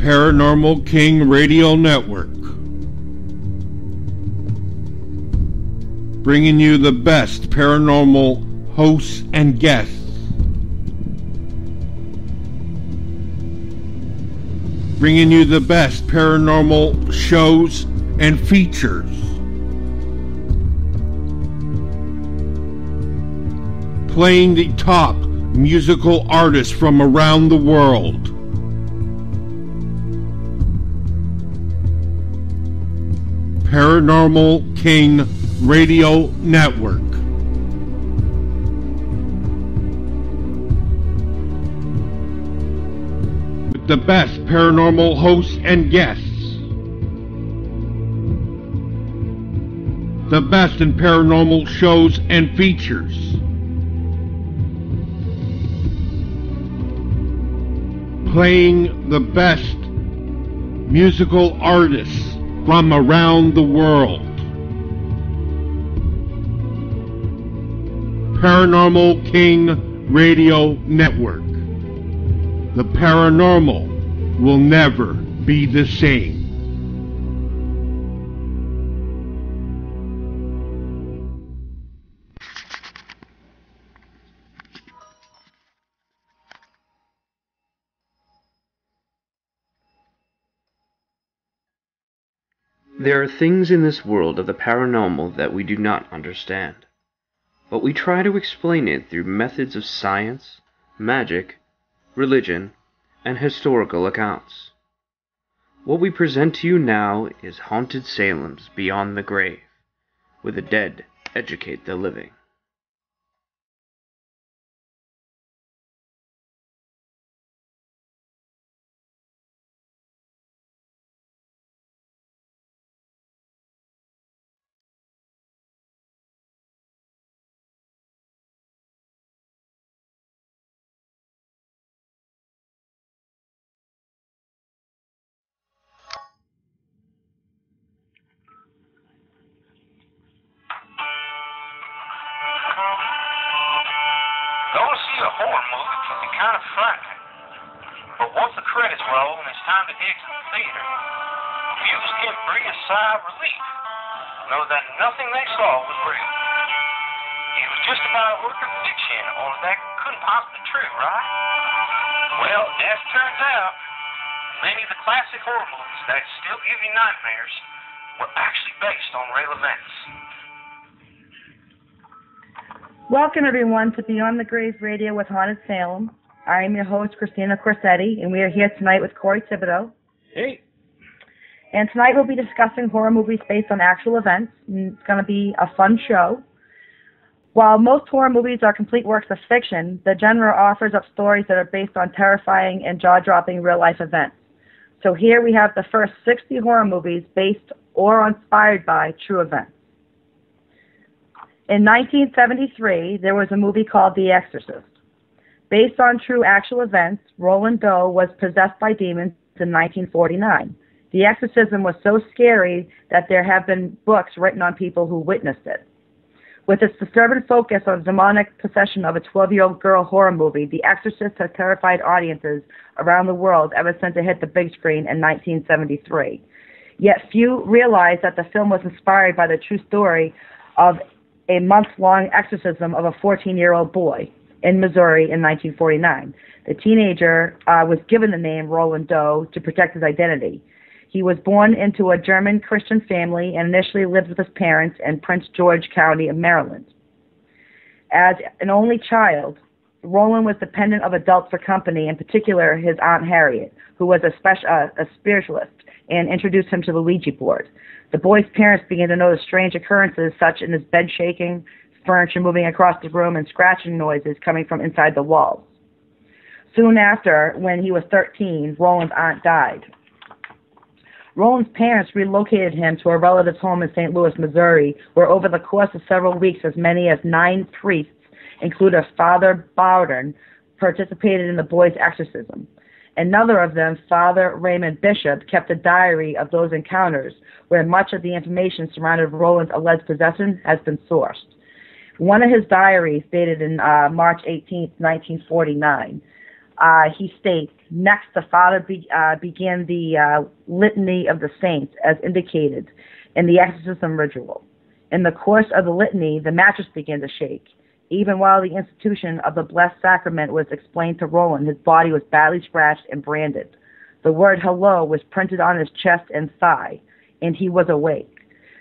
Paranormal King Radio Network, bringing you the best paranormal hosts and guests. Bringing you the best paranormal shows and features. Playing the top musical artists from around the world. Paranormal King Radio Network. With the best paranormal hosts and guests. The best in paranormal shows and features. Playing the best musical artists from around the world. Paranormal King Radio Network. The paranormal will never be the same. There are things in this world of the paranormal that we do not understand, but we try to explain it through methods of science, magic, religion, and historical accounts. What we present to you now is Haunted Salem's Beyond the Grave, where the dead educate the living. Going to see a horror movie can be kind of frightening, but once the credits roll and it's time to exit the theater, viewers can breathe a sigh of relief, know that nothing they saw was real. It was just about a work of fiction, or that couldn't possibly be true, right? Well, as it turns out, many of the classic horror movies that still give you nightmares were actually based on real events. Welcome, everyone, to Beyond the Grave Radio with Haunted Salem. I am your host, Christina Corsetti, and we are here tonight with Corey Thibodeau. Hey! And tonight we'll be discussing horror movies based on actual events, and it's going to be a fun show. While most horror movies are complete works of fiction, the genre offers up stories that are based on terrifying and jaw-dropping real-life events. So here we have the first 60 horror movies based or inspired by true events. In 1973, there was a movie called The Exorcist. Based on true actual events, Roland Doe was possessed by demons in 1949. The exorcism was so scary that there have been books written on people who witnessed it. With its disturbing focus on demonic possession of a 12-year-old girl horror movie, The Exorcist has terrified audiences around the world ever since it hit the big screen in 1973. Yet few realize that the film was inspired by the true story of a month-long exorcism of a 14-year-old boy in Missouri in 1949. The teenager was given the name Roland Doe to protect his identity. He was born into a German Christian family and initially lived with his parents in Prince George County of Maryland. As an only child, Roland was dependent of adults for company, in particular his Aunt Harriet, who was a spiritualist, and introduced him to the Ouija board. The boy's parents began to notice strange occurrences, such as his bed shaking, furniture moving across the room, and scratching noises coming from inside the walls. Soon after, when he was 13, Roland's aunt died. Roland's parents relocated him to a relative's home in St. Louis, Missouri, where over the course of several weeks, as many as 9 priests, including Father Bowden, participated in the boy's exorcism. Another of them, Father Raymond Bishop, kept a diary of those encounters, where much of the information surrounding Roland's alleged possession has been sourced. One of his diaries, dated in March 18, 1949, He states, next the father began the litany of the saints as indicated in the exorcism ritual. In the course of the litany, the mattress began to shake. Even while the institution of the blessed sacrament was explained to Roland, his body was badly scratched and branded. The word hello was printed on his chest and thigh, and he was awake.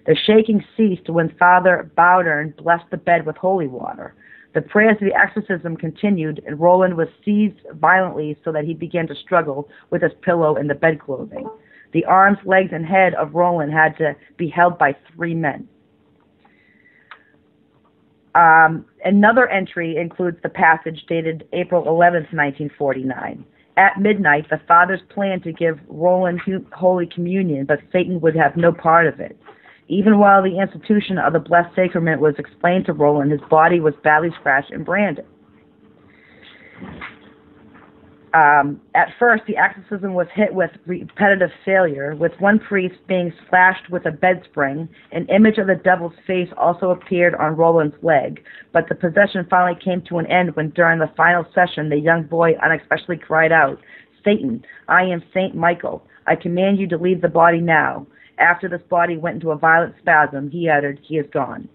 The shaking ceased when Father Bowdern blessed the bed with holy water. The prayers of the exorcism continued, and Roland was seized violently so that he began to struggle with his pillow and the bedclothing. The arms, legs, and head of Roland had to be held by 3 men. Another entry includes the passage dated April 11th, 1949. At midnight, the fathers planned to give Roland Holy Communion, but Satan would have no part of it. Even while the institution of the Blessed Sacrament was explained to Roland, his body was badly scratched and branded. At first, the exorcism was hit with repetitive failure, with one priest being slashed with a bed spring. An image of the devil's face also appeared on Roland's leg, but the possession finally came to an end when, during the final session, the young boy unexpectedly cried out, "Satan, I am Saint Michael. I command you to leave the body now." After this body went into a violent spasm, he uttered, "He is gone."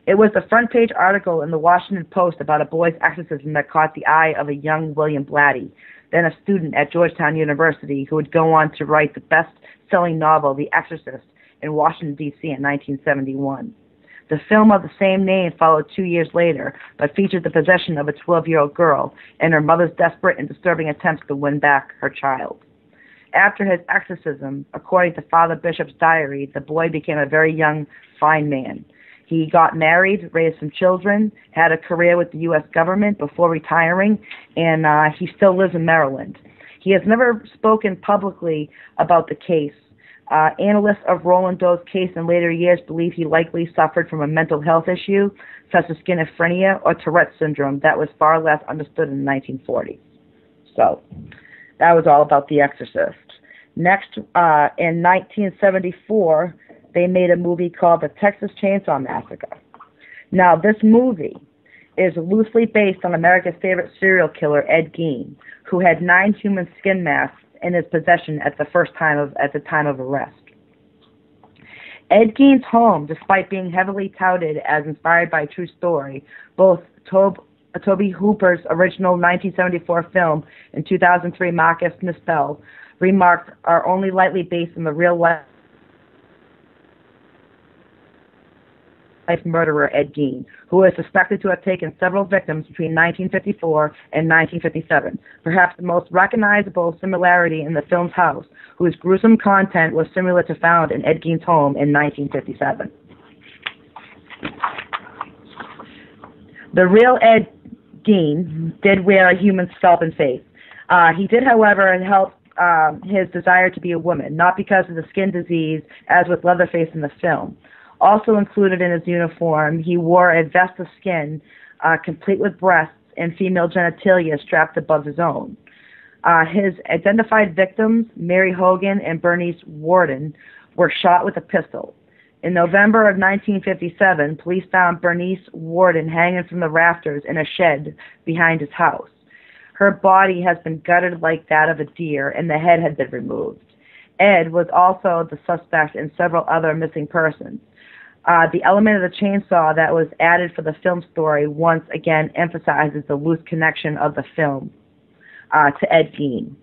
It was the front-page article in the Washington Post about a boy's exorcism that caught the eye of a young William Blatty, then a student at Georgetown University who would go on to write the best-selling novel, The Exorcist, in Washington, D.C. in 1971. The film of the same name followed 2 years later, but featured the possession of a 12-year-old girl and her mother's desperate and disturbing attempts to win back her child. After his exorcism, according to Father Bishop's diary, the boy became a very young, fine man. He got married, raised some children, had a career with the U.S. government before retiring, and he still lives in Maryland. He has never spoken publicly about the case. Analysts of Roland Doe's case in later years believe he likely suffered from a mental health issue, such as schizophrenia or Tourette's syndrome, that was far less understood in the 1940s. So, that was all about The Exorcist. Next, in 1974, they made a movie called The Texas Chainsaw Massacre. Now, this movie is loosely based on America's favorite serial killer, Ed Gein, who had 9 human skin masks in his possession at the time of arrest. Ed Gein's home, despite being heavily touted as inspired by a true story, both Tobe Hooper's original 1974 film and 2003 Marcus Nispel remarked are only lightly based on the real life murderer Ed Gein, who is suspected to have taken several victims between 1954 and 1957. Perhaps the most recognizable similarity in the film's house, whose gruesome content was similar to found in Ed Gein's home in 1957. The real Ed Gein did wear a human scalp and face. He did, however, help his desire to be a woman, not because of the skin disease, as with Leatherface in the film. Also included in his uniform, he wore a vest of skin, complete with breasts and female genitalia strapped above his own. His identified victims, Mary Hogan and Bernice Worden, were shot with a pistol. In November of 1957, police found Bernice Worden hanging from the rafters in a shed behind his house. Her body has been gutted like that of a deer, and the head had been removed. Ed was also the suspect in several other missing persons. The element of the chainsaw that was added for the film story once again emphasizes the loose connection of the film to Ed Gein.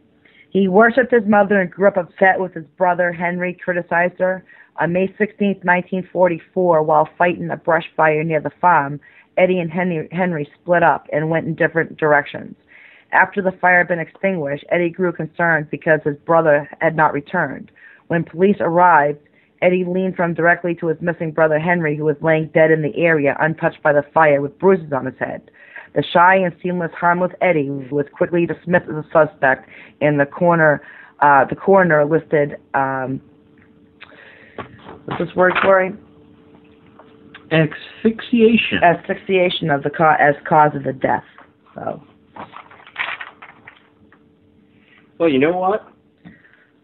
He worshipped his mother and grew up upset with his brother. Henry criticized her. On May 16, 1944, while fighting a brush fire near the farm, Eddie and Henry split up and went in different directions. After the fire had been extinguished, Eddie grew concerned because his brother had not returned. When police arrived, Eddie leaned from directly to his missing brother Henry, who was laying dead in the area, untouched by the fire, with bruises on his head. The shy and seamless, harmless Eddie was quickly dismissed as a suspect, and the coroner listed, what's this word, Corey? Asphyxiation. Asphyxiation of as cause of the death. So. Well, you know what?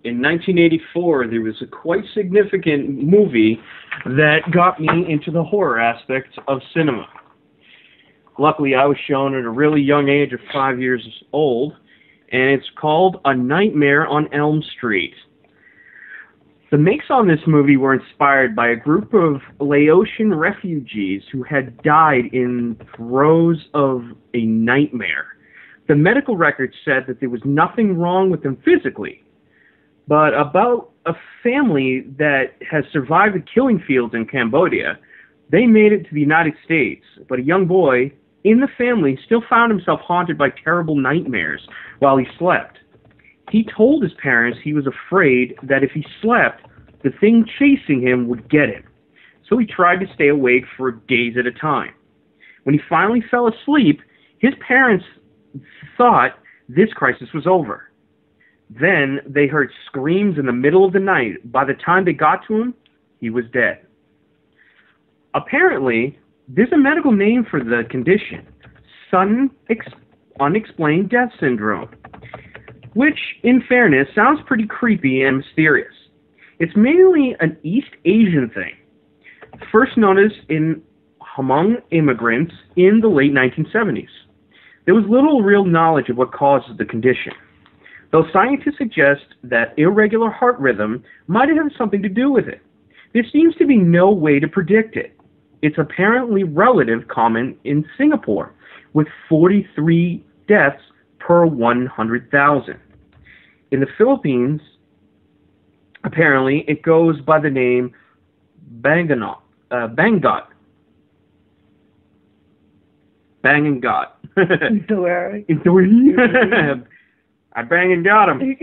In 1984, there was a quite significant movie that got me into the horror aspects of cinema. Luckily, I was shown at a really young age of 5 years old, and it's called A Nightmare on Elm Street. The makes on this movie were inspired by a group of Laotian refugees who had died in throes of a nightmare. The medical records said that there was nothing wrong with them physically, but about a family that has survived the killing fields in Cambodia. They made it to the United States, but a young boy in the family still found himself haunted by terrible nightmares while he slept. He told his parents he was afraid that if he slept, the thing chasing him would get him. So he tried to stay awake for days at a time. When he finally fell asleep, his parents thought this crisis was over. Then they heard screams in the middle of the night. By the time they got to him, he was dead. Apparently, there's a medical name for the condition, sudden unexplained death syndrome, which, in fairness, sounds pretty creepy and mysterious. It's mainly an East Asian thing, first noticed among immigrants in the late 1970s. There was little real knowledge of what causes the condition, though scientists suggest that irregular heart rhythm might have something to do with it. There seems to be no way to predict it. It's apparently relatively common in Singapore, with 43 deaths per 100,000. In the Philippines, apparently, it goes by the name Bangot. Bang and got. I bang and got him.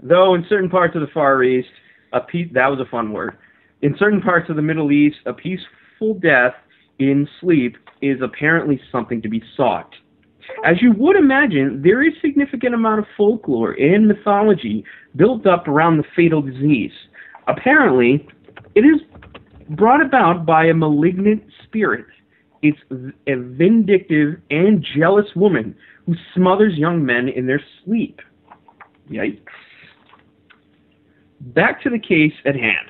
Though in certain parts of the Far East, that was a fun word. In certain parts of the Middle East, a peaceful death in sleep is apparently something to be sought. As you would imagine, there is a significant amount of folklore and mythology built up around the fatal disease. Apparently, it is brought about by a malignant spirit. It's a vindictive and jealous woman who smothers young men in their sleep. Yikes. Back to the case at hand.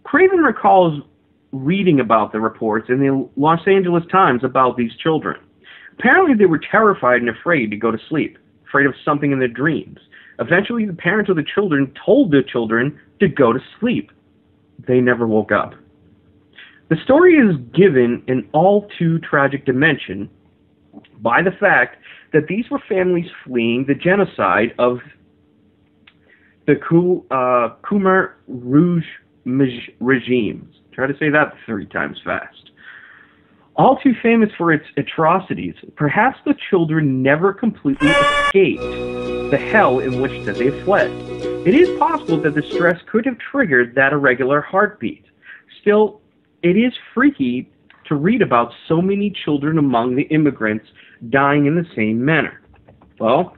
Craven recalls reading about the reports in the Los Angeles Times about these children. Apparently they were terrified and afraid to go to sleep, afraid of something in their dreams. Eventually the parents of the children told their children to go to sleep. They never woke up. The story is given an all too tragic dimension by the fact that these were families fleeing the genocide of the Khmer Rouge regimes. Try to say that 3 times fast. All too famous for its atrocities, perhaps the children never completely escaped the hell in which they fled. It is possible that the stress could have triggered that irregular heartbeat. Still, it is freaky to read about so many children among the immigrants dying in the same manner. Well,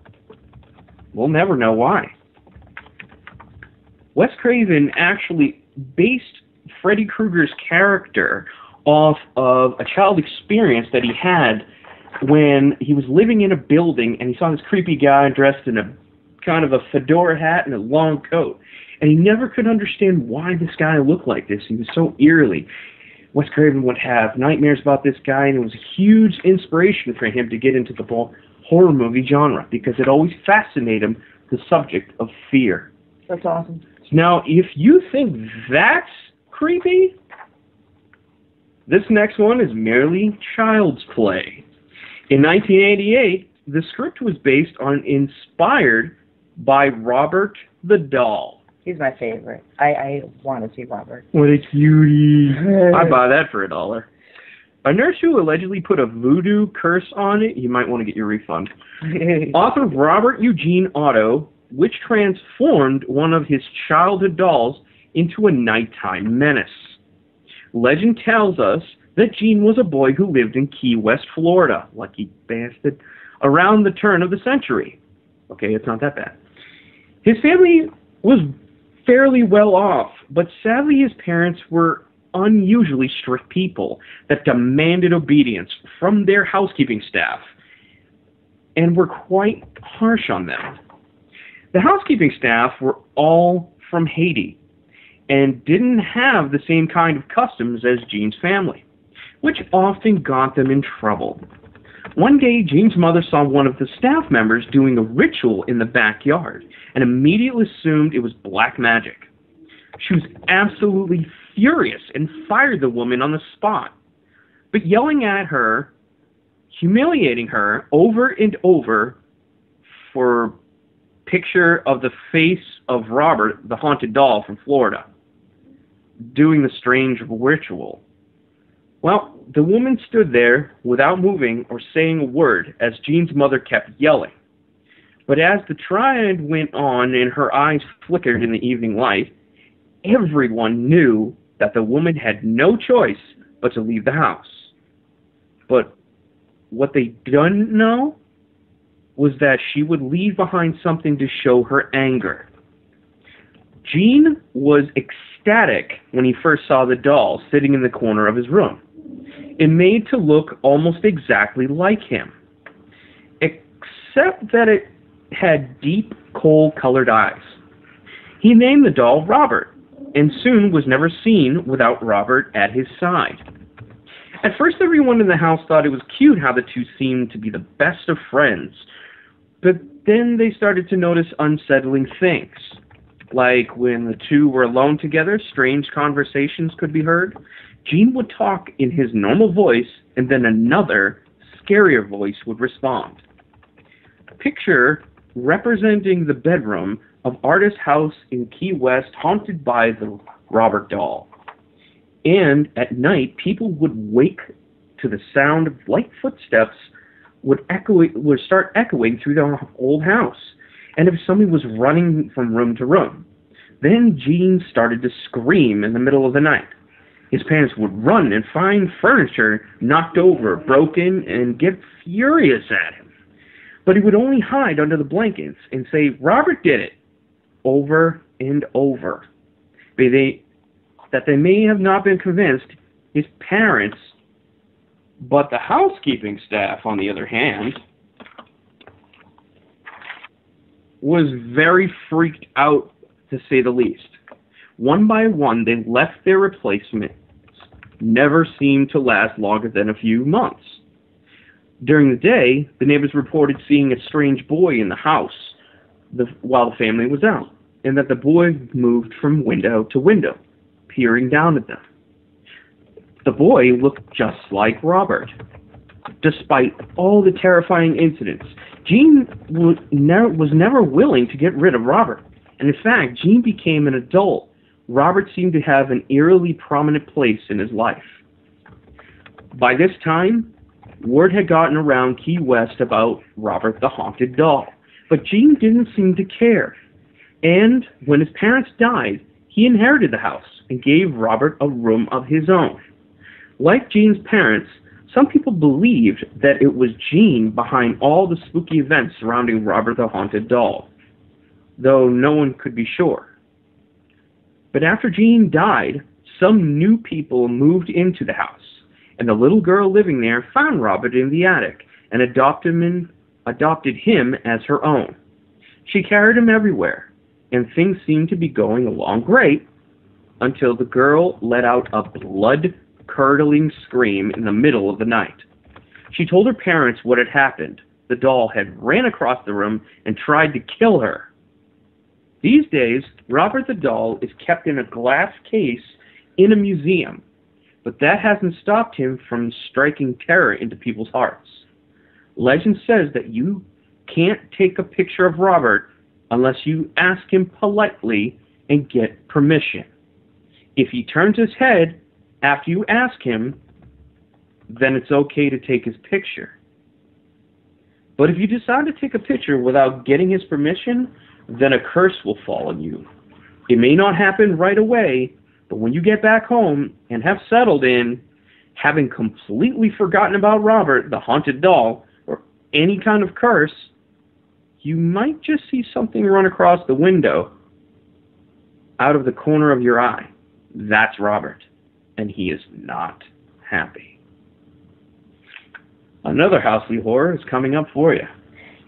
we'll never know why. Wes Craven actually based Freddy Krueger's character off of a child experience that he had when he was living in a building and he saw this creepy guy dressed in a kind of a fedora hat and a long coat. And he never could understand why this guy looked like this. He was so eerily. Wes Craven would have nightmares about this guy, and it was a huge inspiration for him to get into the horror movie genre because it always fascinated him, the subject of fear. That's awesome. Now, if you think that's creepy, this next one is merely child's play. In 1988, the script was inspired by Robert the Doll. He's my favorite. I want to see Robert. What a cutie. I'd buy that for $1. A nurse who allegedly put a voodoo curse on it, you might want to get your refund. Author Robert Eugene Otto, which transformed one of his childhood dolls into a nighttime menace. Legend tells us that Gene was a boy who lived in Key West, Florida, lucky bastard, around the turn of the century. Okay, it's not that bad. His family was fairly well off, but sadly his parents were unusually strict people that demanded obedience from their housekeeping staff and were quite harsh on them. The housekeeping staff were all from Haiti and didn't have the same kind of customs as Gene's family, which often got them in trouble. One day, Jean's mother saw one of the staff members doing a ritual in the backyard and immediately assumed it was black magic. She was absolutely furious and fired the woman on the spot. But yelling at her, humiliating her over and over for picture of the face of Robert, the haunted doll from Florida, doing the strange ritual. Well, the woman stood there without moving or saying a word as Jean's mother kept yelling. But as the triad went on and her eyes flickered in the evening light, everyone knew that the woman had no choice but to leave the house. But what they didn't know was that she would leave behind something to show her anger. Jean was ecstatic when he first saw the doll sitting in the corner of his room. It made to look almost exactly like him, except that it had deep, coal-colored eyes. He named the doll Robert, and soon was never seen without Robert at his side. At first, everyone in the house thought it was cute how the two seemed to be the best of friends, but then they started to notice unsettling things. Like when the two were alone together, strange conversations could be heard. Jean would talk in his normal voice, and then another, scarier voice would respond. Picture representing the bedroom of Artist's house in Key West haunted by the Robert doll. And at night, people would wake to the sound of light footsteps would start echoing through the old house, and if somebody was running from room to room. Then Jean started to scream in the middle of the night. His parents would run and find furniture knocked over, broken, and get furious at him. But he would only hide under the blankets and say, "Robert did it," over and over. That they may have not been convinced, his parents, but the housekeeping staff, on the other hand, was very freaked out, to say the least. One by one, they left their replacements, never seemed to last longer than a few months. During the day, the neighbors reported seeing a strange boy in the house while the family was out, and that the boy moved from window to window, peering down at them. The boy looked just like Robert. Despite all the terrifying incidents, Jean was never willing to get rid of Robert. And in fact, Jean became an adult. Robert seemed to have an eerily prominent place in his life. By this time, word had gotten around Key West about Robert the haunted doll, but Jean didn't seem to care. And when his parents died, he inherited the house and gave Robert a room of his own. Like Jean's parents, some people believed that it was Jean behind all the spooky events surrounding Robert the haunted doll, though no one could be sure. But after Jean died, some new people moved into the house, and the little girl living there found Robert in the attic and adopted him as her own. She carried him everywhere, and things seemed to be going along great until the girl let out a blood-curdling scream in the middle of the night. She told her parents what had happened. The doll had ran across the room and tried to kill her. These days, Robert the doll is kept in a glass case in a museum, but that hasn't stopped him from striking terror into people's hearts. Legend says that you can't take a picture of Robert unless you ask him politely and get permission. If he turns his head after you ask him, then it's okay to take his picture. But if you decide to take a picture without getting his permission, then a curse will fall on you. It may not happen right away, but when you get back home and have settled in, having completely forgotten about Robert, the haunted doll, or any kind of curse, you might just see something run across the window out of the corner of your eye. That's Robert, and he is not happy. Another housely horror is coming up for you.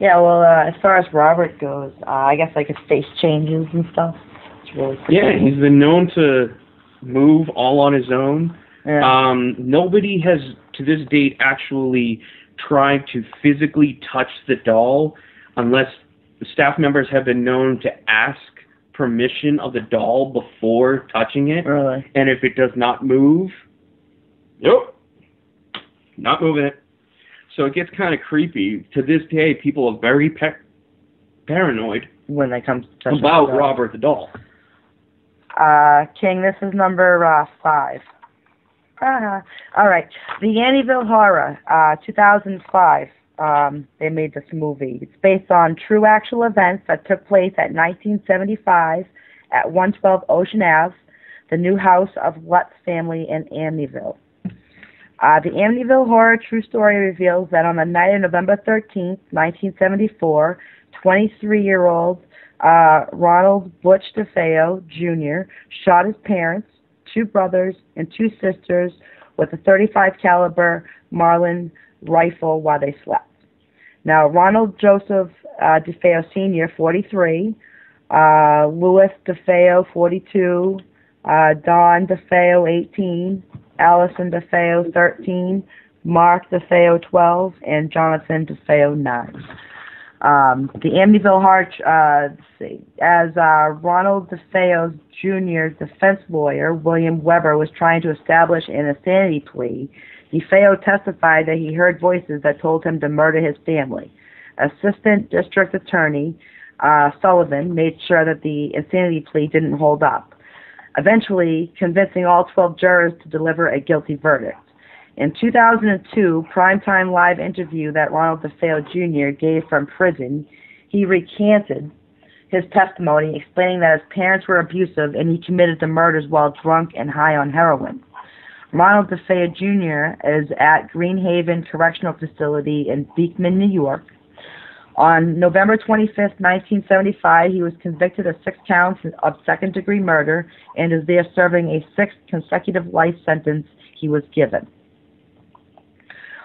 Yeah, well, as far as Robert goes, I guess like his face changes and stuff. It's really creepy. Yeah, he's been known to move all on his own. Yeah. Nobody has, to this date, actually try to physically touch the doll unless the staff members have been known to ask permission of the doll before touching it. Really? And if it does not move, nope, not moving it. So it gets kind of creepy. To this day, people are very paranoid When they come to about Robert the doll. King, this is number 5. All right. The Amityville Horror, 2005. They made this movie. It's based on true actual events that took place at 1975 at 112 Ocean Ave, the new house of Lutz family in Amityville. The Amityville Horror true story reveals that on the night of November 13th, 1974, 23-year-old Ronald Butch DeFeo Jr. shot his parents, 2 brothers, and 2 sisters with a .35 caliber Marlin rifle while they slept. Now, Ronald Joseph DeFeo Sr., 43, Louis DeFeo, 42, Don DeFeo, 18, Allison DeFeo, 13, Mark DeFeo, 12, and Jonathan DeFeo, 9. The Amityville Horror, let's see, as Ronald DeFeo Jr.'s defense lawyer, William Weber, was trying to establish an insanity plea, DeFeo testified that he heard voices that told him to murder his family. Assistant District Attorney Sullivan made sure that the insanity plea didn't hold up, eventually convincing all 12 jurors to deliver a guilty verdict. In 2002, primetime live interview that Ronald DeFeo Jr. gave from prison, he recanted his testimony, explaining that his parents were abusive and he committed the murders while drunk and high on heroin. Ronald DeFeo Jr. is at Greenhaven Correctional Facility in Beekman, New York. On November 25th, 1975, he was convicted of 6 counts of second-degree murder and is there serving a 6th consecutive life sentence he was given.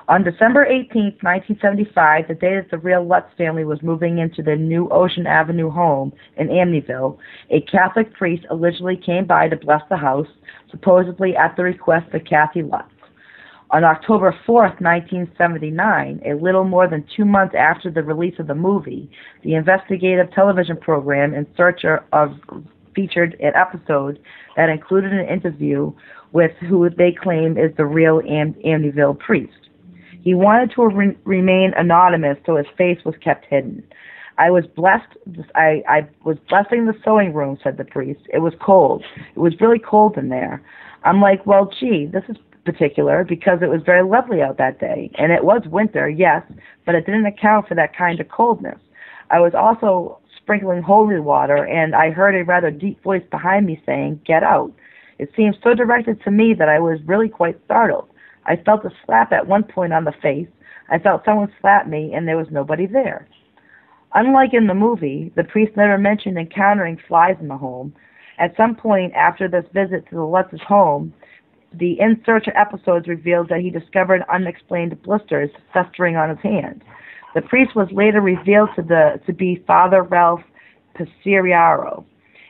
On December 18th, 1975, the day that the real Lutz family was moving into their new Ocean Avenue home in Amityville, a Catholic priest allegedly came by to bless the house, supposedly at the request of Kathy Lutz. On October 4th, 1979, a little more than 2 months after the release of the movie, the investigative television program In Search of featured an episode that included an interview with who they claim is the real Amityville priest. He wanted to remain anonymous, so his face was kept hidden. I was blessing the sewing room, said the priest. It was cold. It was really cold in there. I'm like, well, gee, this is particular because it was very lovely out that day. And it was winter, yes, but it didn't account for that kind of coldness. I was also sprinkling holy water, and I heard a rather deep voice behind me saying, get out. It seemed so directed to me that I was really quite startled. I felt a slap at one point on the face. I felt someone slap me, and there was nobody there. Unlike in the movie, the priest never mentioned encountering flies in the home. At some point after this visit to the Lutz's home, the In Search episodes revealed that he discovered unexplained blisters festering on his hand. The priest was later revealed to be Father Ralph Pesiriaro.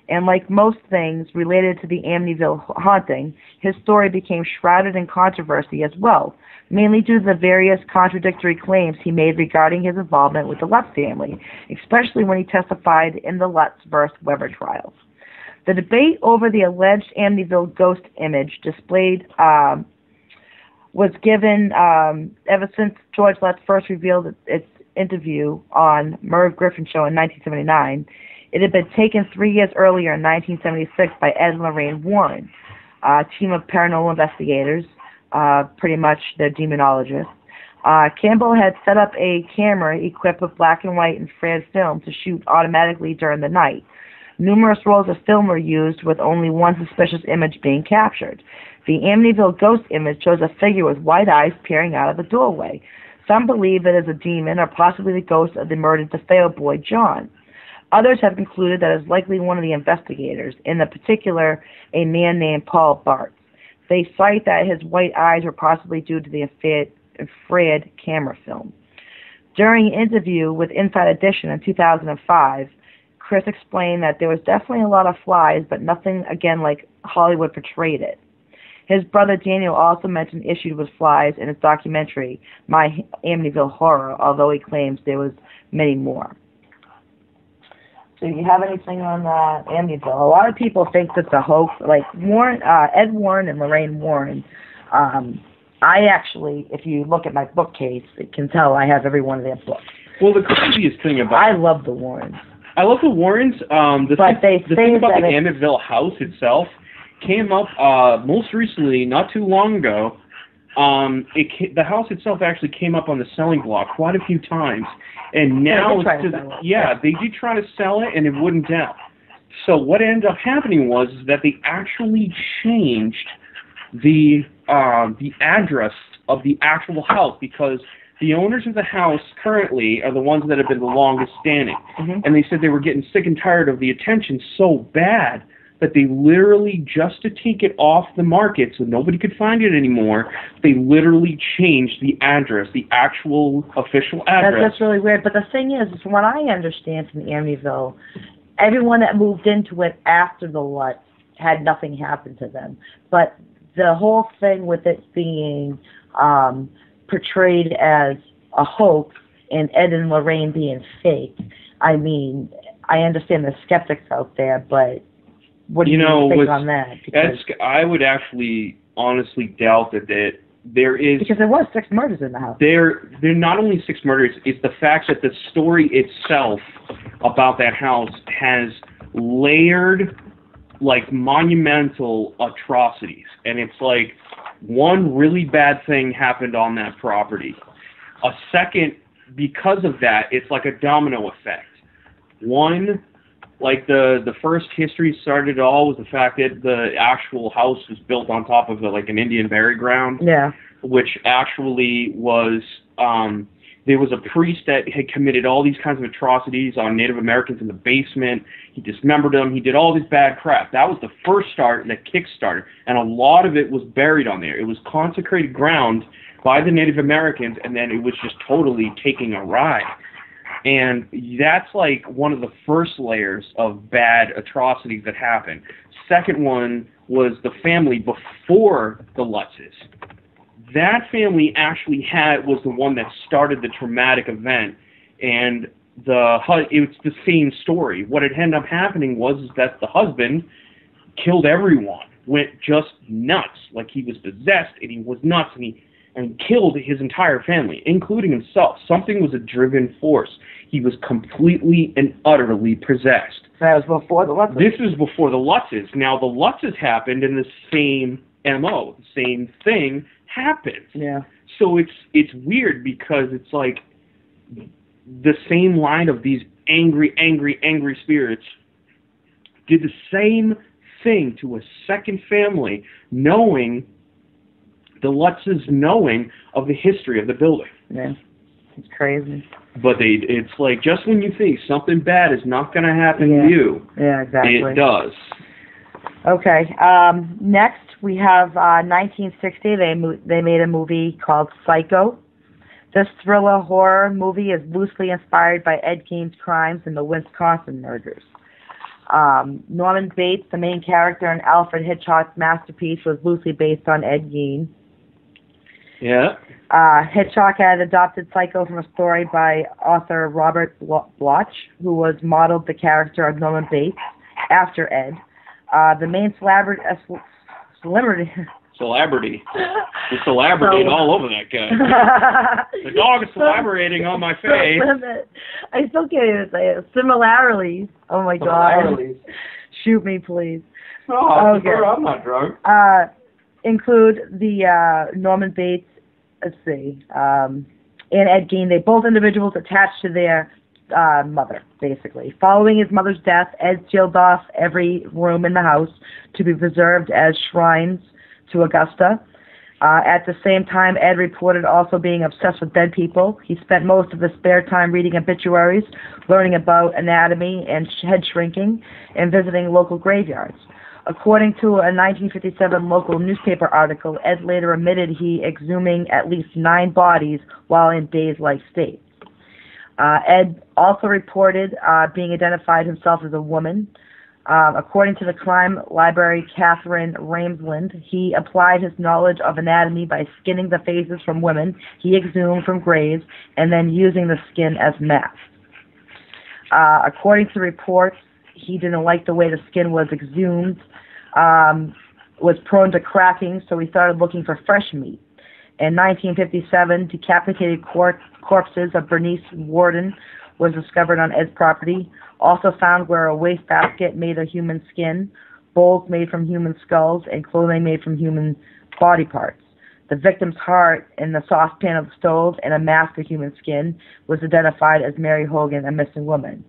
And like most things related to the Amityville haunting, his story became shrouded in controversy as well, mainly due to the various contradictory claims he made regarding his involvement with the Lutz family, especially when he testified in the Lutz versus Weber trials. The debate over the alleged Amityville ghost image displayed was given ever since George Lutz first revealed its interview on Merv Griffin Show in 1979. It had been taken 3 years earlier in 1976 by Ed and Lorraine Warren, a team of paranormal investigators, pretty much they're demonologists. Campbell had set up a camera equipped with black and white infrared film to shoot automatically during the night. Numerous rolls of film were used with only one suspicious image being captured. The Amityville ghost image shows a figure with white eyes peering out of the doorway. Some believe it is a demon or possibly the ghost of the murdered DeFeo boy, John. Others have concluded that it is likely one of the investigators, in particular a man named Paul Bartz. They cite that his white eyes were possibly due to the infrared camera film. During an interview with Inside Edition in 2005, Chris explained that there was definitely a lot of flies, but nothing, again, like Hollywood portrayed it. His brother Daniel also mentioned issues with flies in his documentary, My Amityville Horror, although he claims there was many more. So do you have anything on Amityville? A lot of people think that's a hoax, like Ed Warren and Lorraine Warren. I actually, if you look at my bookcase, you can tell I have every one of their books. Well, the craziest thing about... I love the Warrens. I love the Warrens. The thing about the Amityville house itself came up most recently, not too long ago. The house itself actually came up on the selling block quite a few times, and now they did try to sell it, and it wouldn't sell. So what ended up happening was that they actually changed the address of the actual house, because the owners of the house currently are the ones that have been the longest standing. Mm-hmm. And they said they were getting sick and tired of the attention so bad that they literally, just to take it off the market so nobody could find it anymore, they literally changed the address, the actual official address. That's really weird. But the thing is, from what I understand from Amityville, everyone that moved into it after the Lutz had nothing happen to them. But the whole thing with it being portrayed as a hoax and Ed and Lorraine being fake, I mean, I understand the skeptics out there, but what do you think on that? Because I would actually honestly doubt that there is... Because there was 6 murders in the house. They're not only 6 murders, it's the fact that the story itself about that house has layered, like, monumental atrocities. And it's like, one really bad thing happened on that property. A second, because of that, it's like a domino effect. One... Like, the first history started it all was the fact that the actual house was built on top of, like, an Indian burial ground. Yeah. Which actually was, there was a priest that had committed all these kinds of atrocities on Native Americans in the basement. He dismembered them. He did all this bad crap. That was the first start that kick-started. And a lot of it was buried on there. It was consecrated ground by the Native Americans, and then it was just totally taking a ride. And that's like one of the first layers of bad atrocities that happened. Second one was the family before the Lutzes. That family actually was the one that started the traumatic event, and it's the same story. What had ended up happening was that the husband killed everyone, went just nuts, like he was possessed, and he was nuts, and killed his entire family, including himself. Something was a driven force. He was completely and utterly possessed. That was before the Lutzes? This was before the Lutzes. Now, the Lutzes happened, and the same MO, the same thing happened. Yeah. So it's weird, because it's like the same line of these angry, angry, angry spirits did the same thing to a second family, knowing of the history of the building. Yeah, it's crazy. But it's like, just when you think something bad is not going to happen to you, exactly. It does. Okay. Next, we have 1960. They made a movie called Psycho. This thriller horror movie is loosely inspired by Ed Gein's crimes in the Wisconsin murders. Norman Bates, the main character in Alfred Hitchcock's masterpiece, was loosely based on Ed Gein. Yeah. Hitchcock had adopted Psycho from a story by author Robert Bloch, who was modeled the character of Norman Bates after Ed. The main celebrity. He's celebrating all over that guy. The dog is celebrating on my face. I still can't even say it. Similarities. Oh my God. Shoot me, please. Oh, okay. I'm not drunk. Include the Norman Bates, let's see, and Ed Gein. They both individuals attached to their mother, basically. Following his mother's death, Ed sealed off every room in the house to be preserved as shrines to Augusta. At the same time, Ed reported also being obsessed with dead people. He spent most of his spare time reading obituaries, learning about anatomy and head shrinking, and visiting local graveyards. According to a 1957 local newspaper article, Ed later admitted he exhuming at least 9 bodies while in dazed-like state. Ed also reported being identified himself as a woman. According to the crime library Catherine Ramsland, he applied his knowledge of anatomy by skinning the faces from women he exhumed from graves and then using the skin as masks. According to reports, he didn't like the way the skin was exhumed, was prone to cracking, so he started looking for fresh meat. In 1957, decapitated corpses of Bernice Warden was discovered on Ed's property. Also found were a wastebasket made of human skin, bowls made from human skulls, and clothing made from human body parts. The victim's heart in the saucepan of the stove and a mask of human skin was identified as Mary Hogan, a missing woman.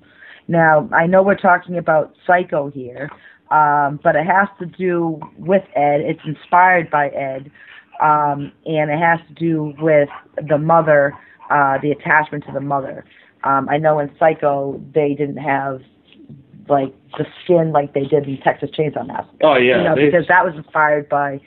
Now, I know we're talking about Psycho here, but it has to do with Ed. It's inspired by Ed, and it has to do with the mother, the attachment to the mother. I know in Psycho they didn't have like the skin like they did in Texas Chainsaw Massacre. Oh yeah, you know, because that was inspired by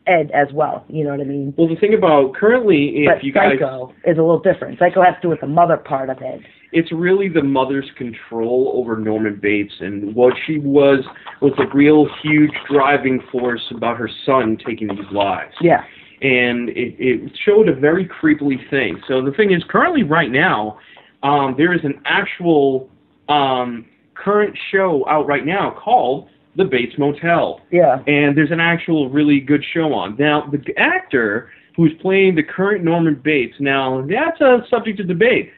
Ed as well. You know what I mean? Well, the thing about currently, if but you guys, Psycho is a little different. Psycho has to do with the mother part of Ed. It's really the mother's control over Norman Bates, and what she was a real huge driving force about her son taking these lives. Yeah. And it showed a very creepily thing. So the thing is, currently right now, there is an actual current show out right now called The Bates Motel. Yeah. And there's an actual really good show on. Now, the actor who's playing the current Norman Bates, now, that's a subject of debate.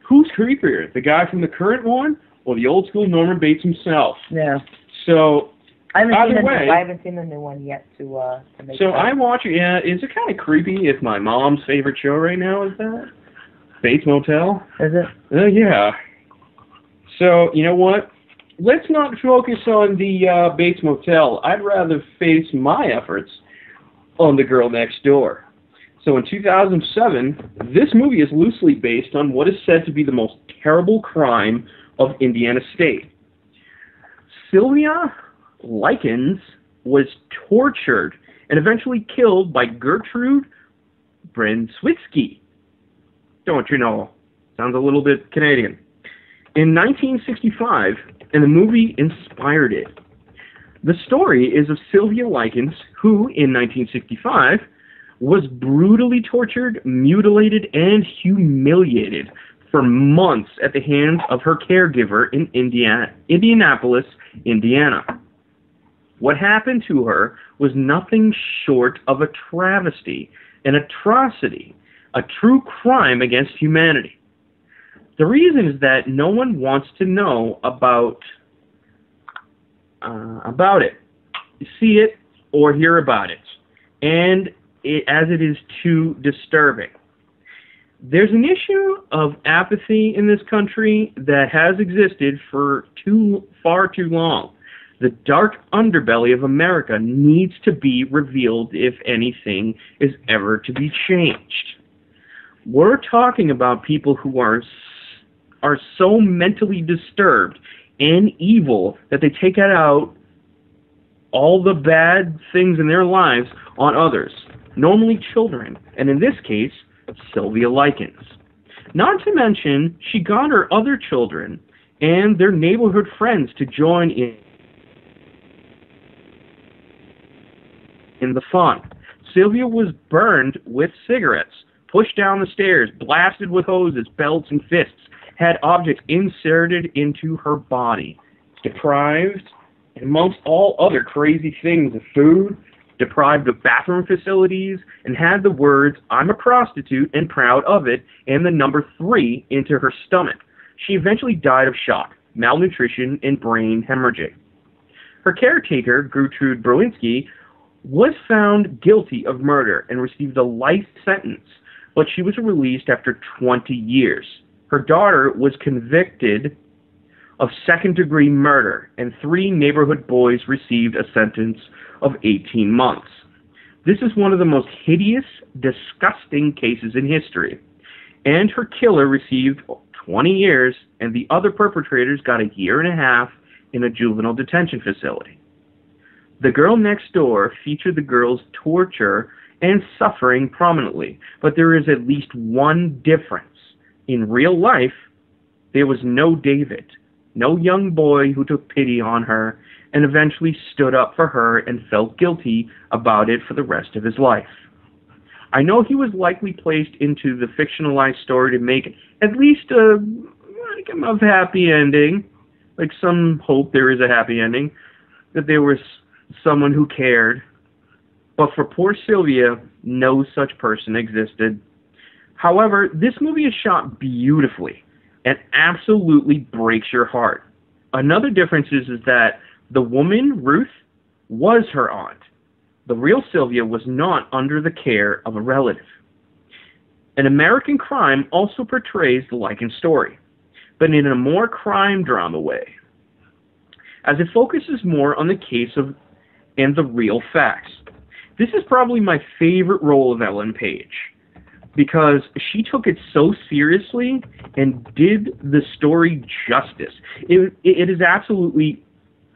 Who's creepier, the guy from the current one or the old school Norman Bates himself? Yeah. So... I haven't seen the new one yet to make So sense. I watch it. Yeah, is it kind of creepy if my mom's favorite show right now is that Bates Motel? Is it? Yeah. So you know what? Let's not focus on the Bates Motel. I'd rather face my efforts on The Girl Next Door. So in 2007, this movie is loosely based on what is said to be the most terrible crime of Indiana State. Sylvia Likens was tortured and eventually killed by Gertrude Brenzwitsky. Don't you know? Sounds a little bit Canadian. In 1965, and the movie inspired it. The story is of Sylvia Likens, who, in 1965, was brutally tortured, mutilated, and humiliated for months at the hands of her caregiver in Indianapolis, Indiana. What happened to her was nothing short of a travesty, an atrocity, a true crime against humanity. The reason is that no one wants to know about it, see it, or hear about it, and as it is too disturbing. There's an issue of apathy in this country that has existed for far too long. The dark underbelly of America needs to be revealed if anything is ever to be changed. We're talking about people who are so mentally disturbed and evil that they take out all the bad things in their lives on others, normally children, and in this case, Sylvia Likens. Not to mention, she got her other children and their neighborhood friends to join in the fun. Sylvia was burned with cigarettes, pushed down the stairs, blasted with hoses, belts, and fists, had objects inserted into her body, deprived, and amongst all other crazy things, of food, deprived of bathroom facilities, and had the words, "I'm a prostitute and proud of it," and the number 3 into her stomach. She eventually died of shock, malnutrition, and brain hemorrhaging. Her caretaker, Gertrude Browinski, was found guilty of murder and received a life sentence, but she was released after 20 years. Her daughter was convicted of second-degree murder, and 3 neighborhood boys received a sentence of 18 months. This is one of the most hideous, disgusting cases in history, and her killer received 20 years, and the other perpetrators got a year and a half in a juvenile detention facility. The Girl Next Door featured the girls' torture and suffering prominently, but there is at least one difference. In real life, there was no David, No young boy who took pity on her and eventually stood up for her and felt guilty about it for the rest of his life. I know he was likely placed into the fictionalized story to make at least a happy ending, like some hope there is a happy ending, that there was someone who cared. But for poor Sylvia, no such person existed. However, this movie is shot beautifully and absolutely breaks your heart. Another difference is that the woman, Ruth, was her aunt. The real Sylvia was not under the care of a relative. An American Crime also portrays the Lycan story, but in a more crime drama way, as it focuses more on the case of and the real facts. This is probably my favorite role of Ellen Page, because she took it so seriously and did the story justice. It is absolutely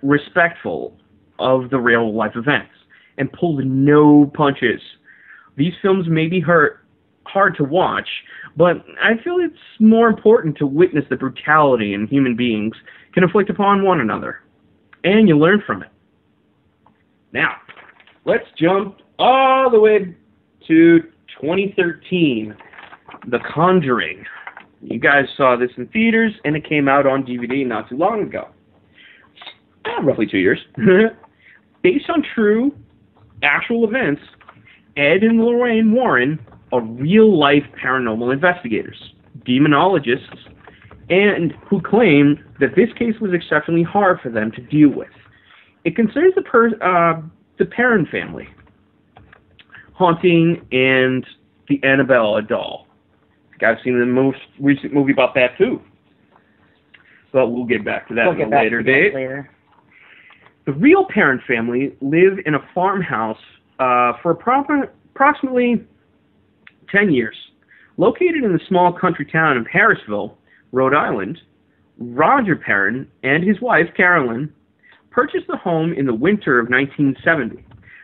respectful of the real life events and pulled no punches. These films may be hard to watch, but I feel it's more important to witness the brutality in human beings can inflict upon one another, and you learn from it. Now, let's jump all the way to 2013, The Conjuring. You guys saw this in theaters, and it came out on DVD not too long ago. Roughly 2 years. Based on true, actual events, Ed and Lorraine Warren are real-life paranormal investigators, demonologists, and who claim that this case was exceptionally hard for them to deal with. It concerns the Perron family haunting and the Annabelle doll. You guys seen the most recent movie about that too. But we'll get back to that at a later date. The real Perron family live in a farmhouse for approximately 10 years. Located in the small country town of Harrisville, Rhode Island, Roger Perron and his wife, Carolyn, purchased the home in the winter of 1970.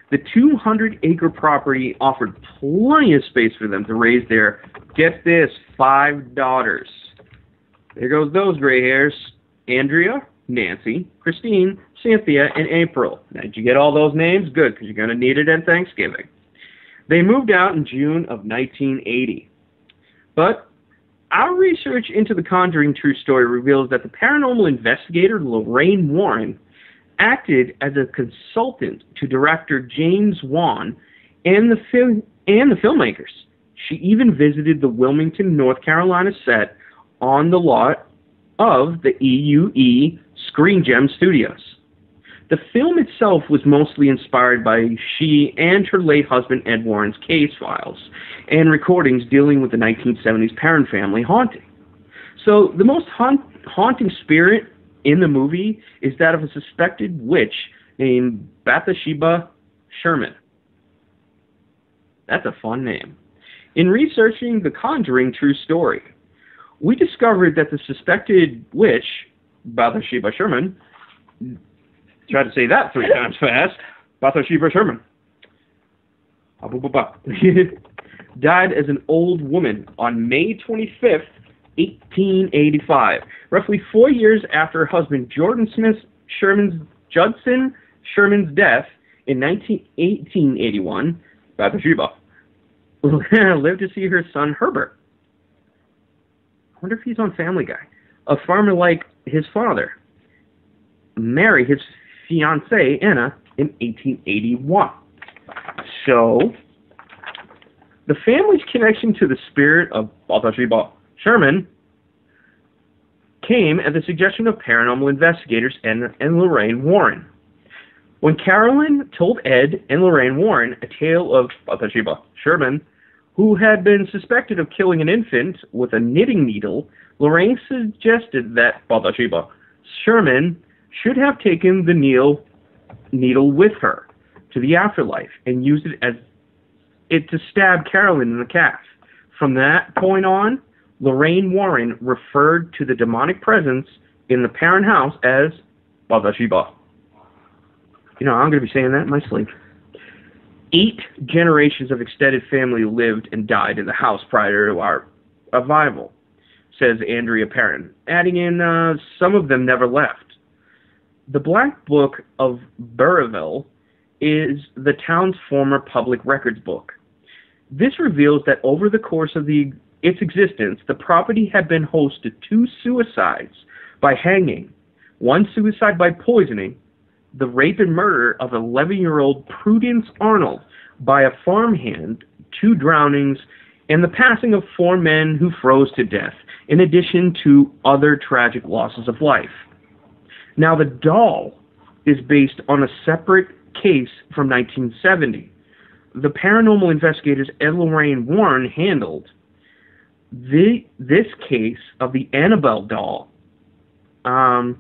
The 200-acre property offered plenty of space for them to raise their, get this, 5 daughters. There goes those gray hairs. Andrea, Nancy, Christine, Cynthia, and April. Now, did you get all those names? Good, because you're going to need it at Thanksgiving. They moved out in June of 1980. But our research into the Conjuring true story reveals that the paranormal investigator Lorraine Warren acted as a consultant to director James Wan and the filmmakers. She even visited the Wilmington, North Carolina set on the lot of the EUE Screen Gem Studios. The film itself was mostly inspired by she and her late husband Ed Warren's case files and recordings dealing with the 1970s Perron family haunting. So the most haunting spirit in the movie is that of a suspected witch named Bathsheba Sherman. That's a fun name. In researching The Conjuring true story, we discovered that the suspected witch, Bathsheba Sherman, try to say that 3 times fast, Bathsheba Sherman, died as an old woman on May 25th, 1885, roughly 4 years after her husband Judson Sherman's death in 1881. Bathsheba lived to see her son Herbert. I wonder if he's on Family Guy. A farmer like his father. Marry his fiancée Anna in 1881. So, the family's connection to the spirit of Bathsheba Sherman came at the suggestion of paranormal investigators and Lorraine Warren. When Carolyn told Ed and Lorraine Warren a tale of Bathsheba Sherman, who had been suspected of killing an infant with a knitting needle, Lorraine suggested that Bathsheba Sherman should have taken the needle with her to the afterlife and used it to stab Carolyn in the calf. From that point on, Lorraine Warren referred to the demonic presence in the Perron house as Bathsheba. You know, I'm going to be saying that in my sleep. 8 generations of extended family lived and died in the house prior to our arrival. says Andrea Perrin, adding in, some of them never left. The Black Book of Burrillville is the town's former public records book. This reveals that over the course of its existence, the property had been host to 2 suicides by hanging, 1 suicide by poisoning, the rape and murder of 11-year-old Prudence Arnold by a farmhand, 2 drownings, and the passing of 4 men who froze to death, in addition to other tragic losses of life. Now, the doll is based on a separate case from 1970. The paranormal investigators Ed Lorraine Warren handled this case of the Annabelle doll. I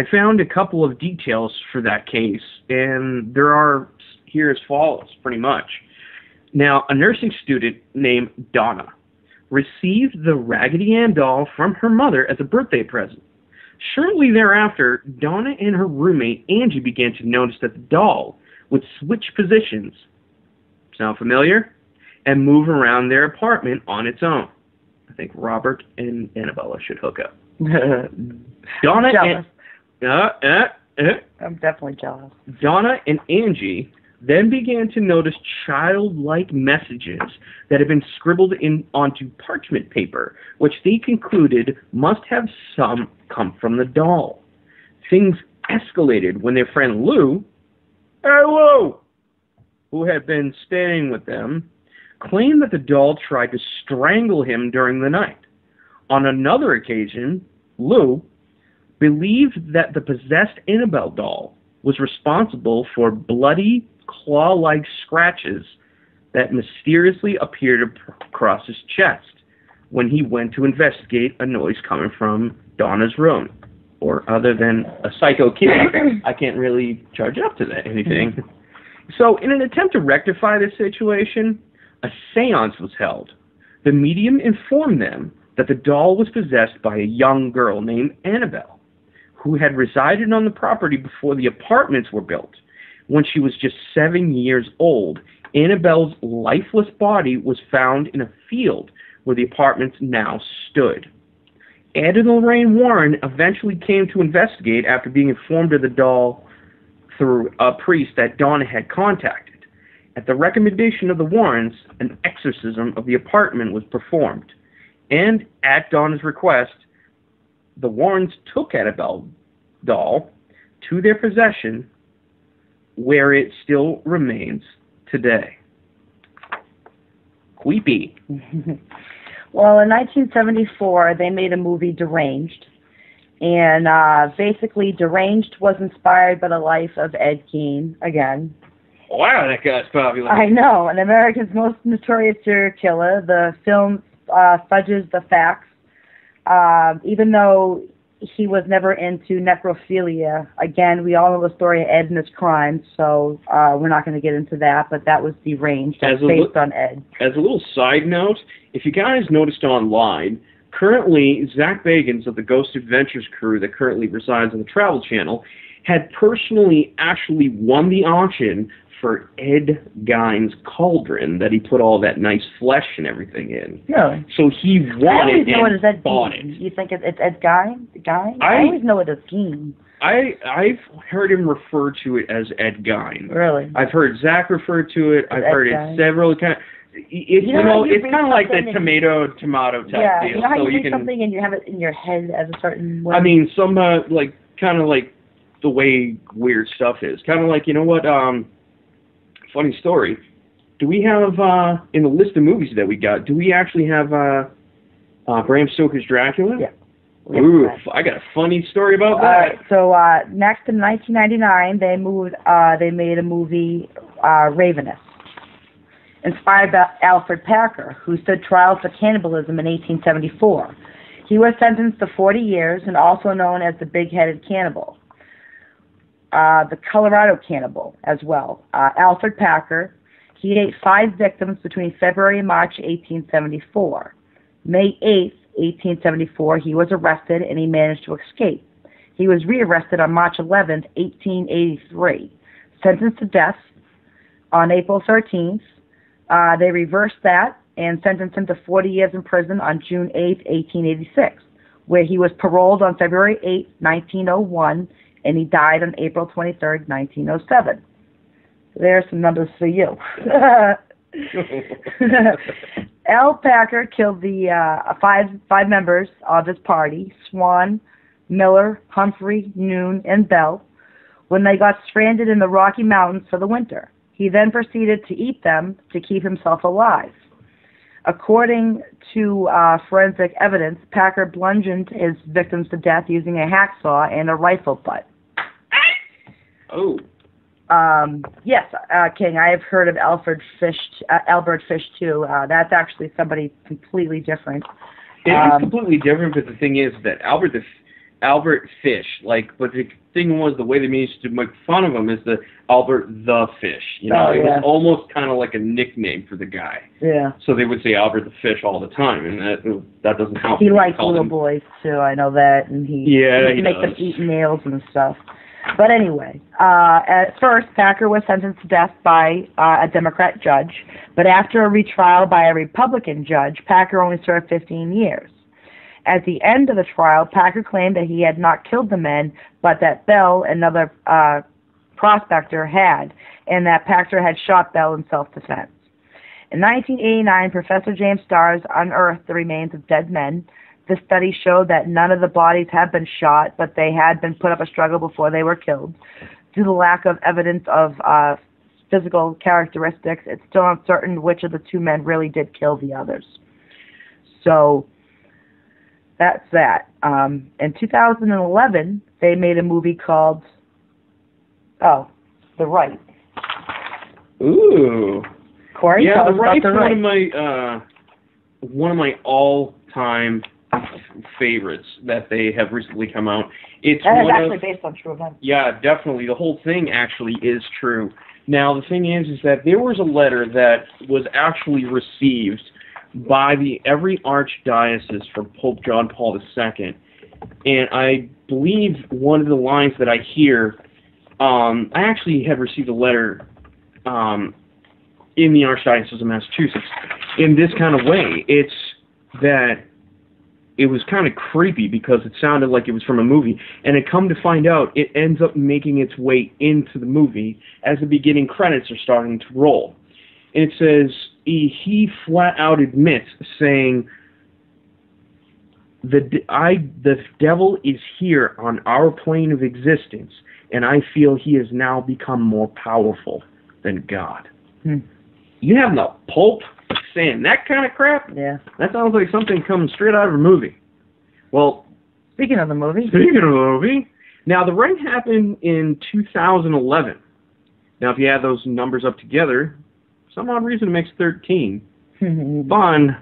found a couple of details for that case, and there are here as follows, pretty much. Now, a nursing student named Donna received the Raggedy Ann doll from her mother as a birthday present. Shortly thereafter, Donna and her roommate Angie began to notice that the doll would switch positions, sound familiar, and move around their apartment on its own. I think Robert and Annabella should hook up. Donna Jealous. and I'm definitely jealous. Donna and Angie then began to notice childlike messages that had been scribbled onto parchment paper, which they concluded must have come from the doll. Things escalated when their friend Lou, who had been staying with them, claimed that the doll tried to strangle him during the night. On another occasion, Lou believed that the possessed Annabelle doll was responsible for bloody, claw-like scratches that mysteriously appeared across his chest when he went to investigate a noise coming from Donna's room. Or other than a psycho kid, I can't really charge up to that anything. So in an attempt to rectify this situation, a seance was held. The medium informed them that the doll was possessed by a young girl named Annabelle, who had resided on the property before the apartments were built. When she was just 7 years old, Annabelle's lifeless body was found in a field where the apartments now stood. Ed and Lorraine Warren eventually came to investigate after being informed of the doll through a priest that Donna had contacted. At the recommendation of the Warrens, an exorcism of the apartment was performed. And at Donna's request, the Warrens took Annabelle doll to their possession, where it still remains today. Creepy. Well, in 1974, they made a movie, Deranged. And basically, Deranged was inspired by the life of Ed Gein, again. Wow, that guy's popular. I know, an America's most notorious serial killer. The film fudges the facts. Even though he was never into necrophilia, again, we all know the story of Ed and his crimes, so we're not going to get into that, but that was Deranged. That's based on Ed. As a little side note, if you guys noticed online, currently, Zach Bagans of the Ghost Adventures crew that currently resides on the Travel Channel had personally actually won the auction for Ed Gein's cauldron that he put all that nice flesh and everything in. Really? So he won it and bought it. You think it's Ed Gein? I always know it as Gein. I've heard him refer to it as Ed Gein. Really? I've heard Zach refer to it. I've heard it several times. It's kind of like the tomato type deal. Yeah, you know how so you read something and you have it in your head as a certain way? I mean, some kind of like the way weird stuff is. Kind of like, you know what? Funny story. Do we have in the list of movies that we got? Do we actually have Bram Stoker's Dracula? Yeah. Ooh, I got a funny story about that. Right, so next in 1999, they made a movie, Ravenous, inspired by Alfred Packer, who stood trial for cannibalism in 1874. He was sentenced to 40 years and also known as the Big-Headed Cannibal, the Colorado Cannibal as well. Alfred Packer, he ate 5 victims between February and March 1874. May 8th, 1874, he was arrested and he managed to escape. He was rearrested on March 11th, 1883, sentenced to death on April 13th. They reversed that, and sentenced him to 40 years in prison on June 8, 1886, where he was paroled on February 8, 1901, and he died on April 23, 1907. So there's some numbers for you. L. Packer killed the five members of his party, Swan, Miller, Humphrey, Noon, and Bell, when they got stranded in the Rocky Mountains for the winter. He then proceeded to eat them to keep himself alive. According to forensic evidence, Packer bludgeoned his victims to death using a hacksaw and a rifle butt. Oh. Yes, King, I have heard of Albert Fish too. That's actually somebody completely different. It is completely different, but the thing is that Albert Fish, but the thing was, the way they managed to make fun of him is the Albert the Fish. It was almost kind of like a nickname for the guy. Yeah. So they would say Albert the Fish all the time, and that doesn't help. He likes little boys too. I know that, and he makes them eat nails and stuff. But anyway, at first, Packer was sentenced to death by a Democrat judge, but after a retrial by a Republican judge, Packer only served 15 years. At the end of the trial, Packer claimed that he had not killed the men, but that Bell, another prospector, had, and that Packer had shot Bell in self-defense. In 1989, Professor James Starrs unearthed the remains of dead men. The study showed that none of the bodies had been shot, but they had been put up a struggle before they were killed. Due to the lack of evidence of physical characteristics, it's still uncertain which of the two men really did kill the others. So that's that. In 2011, they made a movie called, The Right. Ooh. Corey, yeah, tell us The Right's about The Right. One of my all-time favorites that they have recently come out. It's actually based on true events. Yeah, definitely. The whole thing actually is true. Now, the thing is that there was a letter that was actually received by every archdiocese from Pope John Paul II, and I believe one of the lines that I hear, I actually had received a letter in the Archdiocese of Massachusetts in this kind of way. It's that it was kind of creepy because it sounded like it was from a movie, and it come to find out it ends up making its way into the movie as the beginning credits are starting to roll. And it says, he flat out admits, saying, the devil is here on our plane of existence, and I feel he has now become more powerful than God. You have the Pope saying that kind of crap? Yeah. That sounds like something coming straight out of a movie. Well, Speaking of the movie. Now, The Right happened in 2011. Now, if you add those numbers up together, for some odd reason it makes 13. Fun.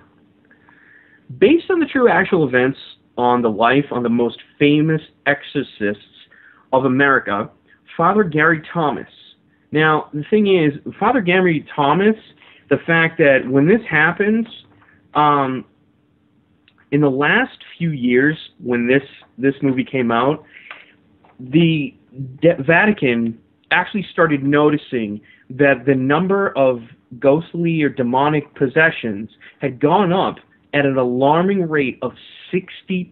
Based on the true actual events on the life of the most famous exorcists of America, Father Gary Thomas. Now, the thing is, Father Gary Thomas, the fact that when this happens, in the last few years, when this movie came out, the Vatican actually started noticing that the number of ghostly or demonic possessions had gone up at an alarming rate of 62%.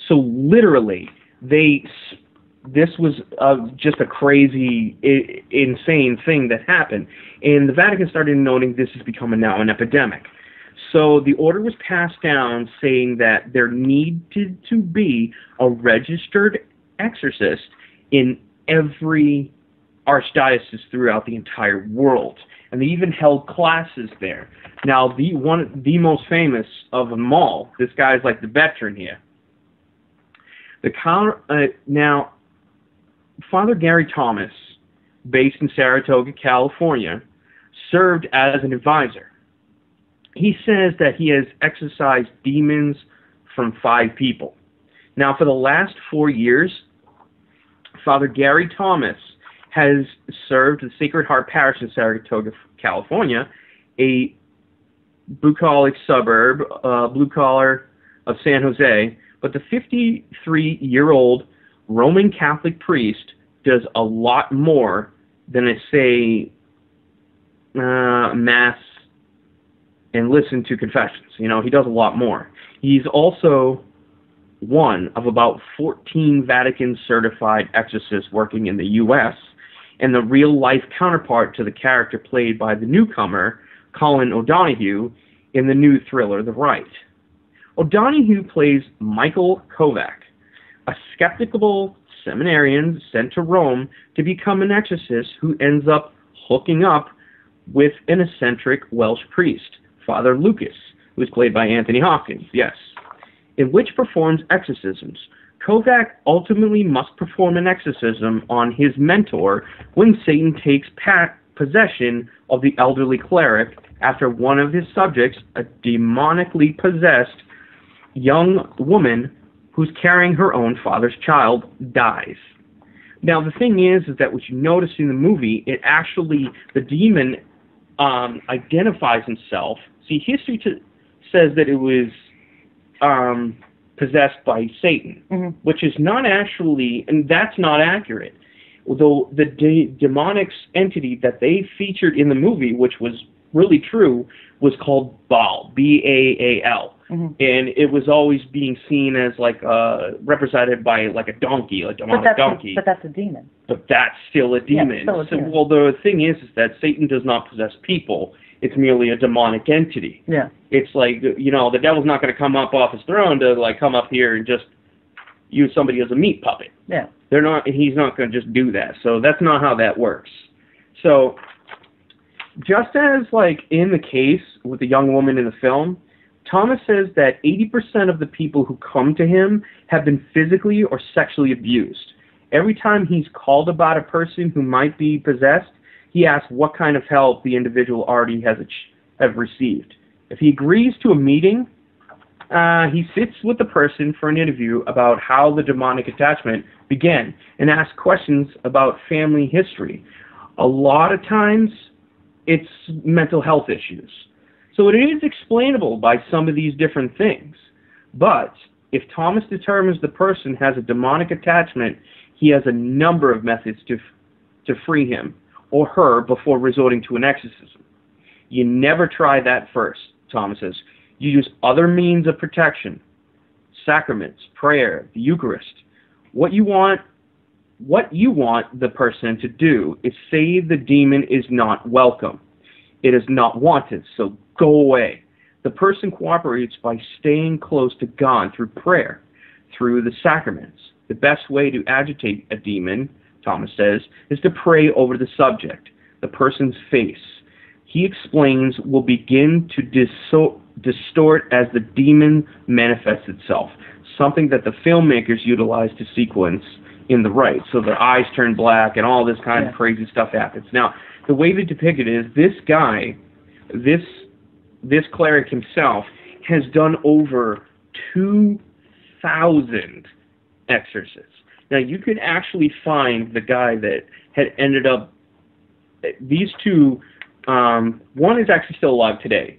So literally, this was just a crazy, insane thing that happened. And the Vatican started noting this is becoming now an epidemic. So the order was passed down saying that there needed to be a registered exorcist in every archdiocese throughout the entire world. And they even held classes there. Now, the most famous of them all, this guy's like the veteran here. Now, Father Gary Thomas, based in Saratoga, California, served as an advisor. He says that he has exorcised demons from 5 people. Now, for the last 4 years, Father Gary Thomas has served the Sacred Heart Parish in Saratoga, California, a bucolic suburb, blue collar of San Jose. But the 53-year-old Roman Catholic priest does a lot more than, say, mass and listen to confessions. You know, he does a lot more. He's also one of about 14 Vatican-certified exorcists working in the U.S., and the real-life counterpart to the character played by the newcomer, Colin O'Donoghue, in the new thriller The Rite. O'Donoghue plays Michael Kovac, a skeptical seminarian sent to Rome to become an exorcist who ends up hooking up with an eccentric Welsh priest, Father Lucas, who is played by Anthony Hopkins, yes, in which performs exorcisms. Kovac ultimately must perform an exorcism on his mentor when Satan takes possession of the elderly cleric after one of his subjects, a demonically possessed young woman who's carrying her own father's child, dies. Now, the thing is that what you notice in the movie, the demon identifies himself. See, history says that it was possessed by Satan, which is not actually, and that's not accurate. Although the demonic entity that they featured in the movie, which was really true, was called Baal, B-A-A-L. And it was always being seen as like represented by like a donkey, a demonic donkey. But that's a demon. But that's still a demon. Yeah, still a demon. Well, the thing is that Satan does not possess people. It's merely a demonic entity. Yeah. It's like, you know, the devil's not going to come up off his throne to like come up here and just use somebody as a meat puppet. Yeah. He's not going to just do that. So that's not how that works. So just as like in the case with the young woman in the film, Thomas says that 80% of the people who come to him have been physically or sexually abused. Every time he's called about a person who might be possessed, he asks what kind of help the individual already have received. If he agrees to a meeting, he sits with the person for an interview about how the demonic attachment began and asks questions about family history. A lot of times, it's mental health issues. So it is explainable by some of these different things. But if Thomas determines the person has a demonic attachment, he has a number of methods to free him or her before resorting to an exorcism. You never try that first, Thomas says. You use other means of protection, sacraments, prayer, the Eucharist. What you want the person to do is say the demon is not welcome. It is not wanted, so go away. The person cooperates by staying close to God through prayer, through the sacraments. The best way to agitate a demon, Thomas says, is to pray over the subject, the person's face. He explains will begin to distort as the demon manifests itself, something that the filmmakers utilize to sequence in The Rite. So the eyes turn black and all this kind of crazy stuff happens. Now, the way they depict it is this guy, this cleric himself, has done over 2,000 exorcists. Now, you could actually find the guy that had ended up, these two, one is actually still alive today.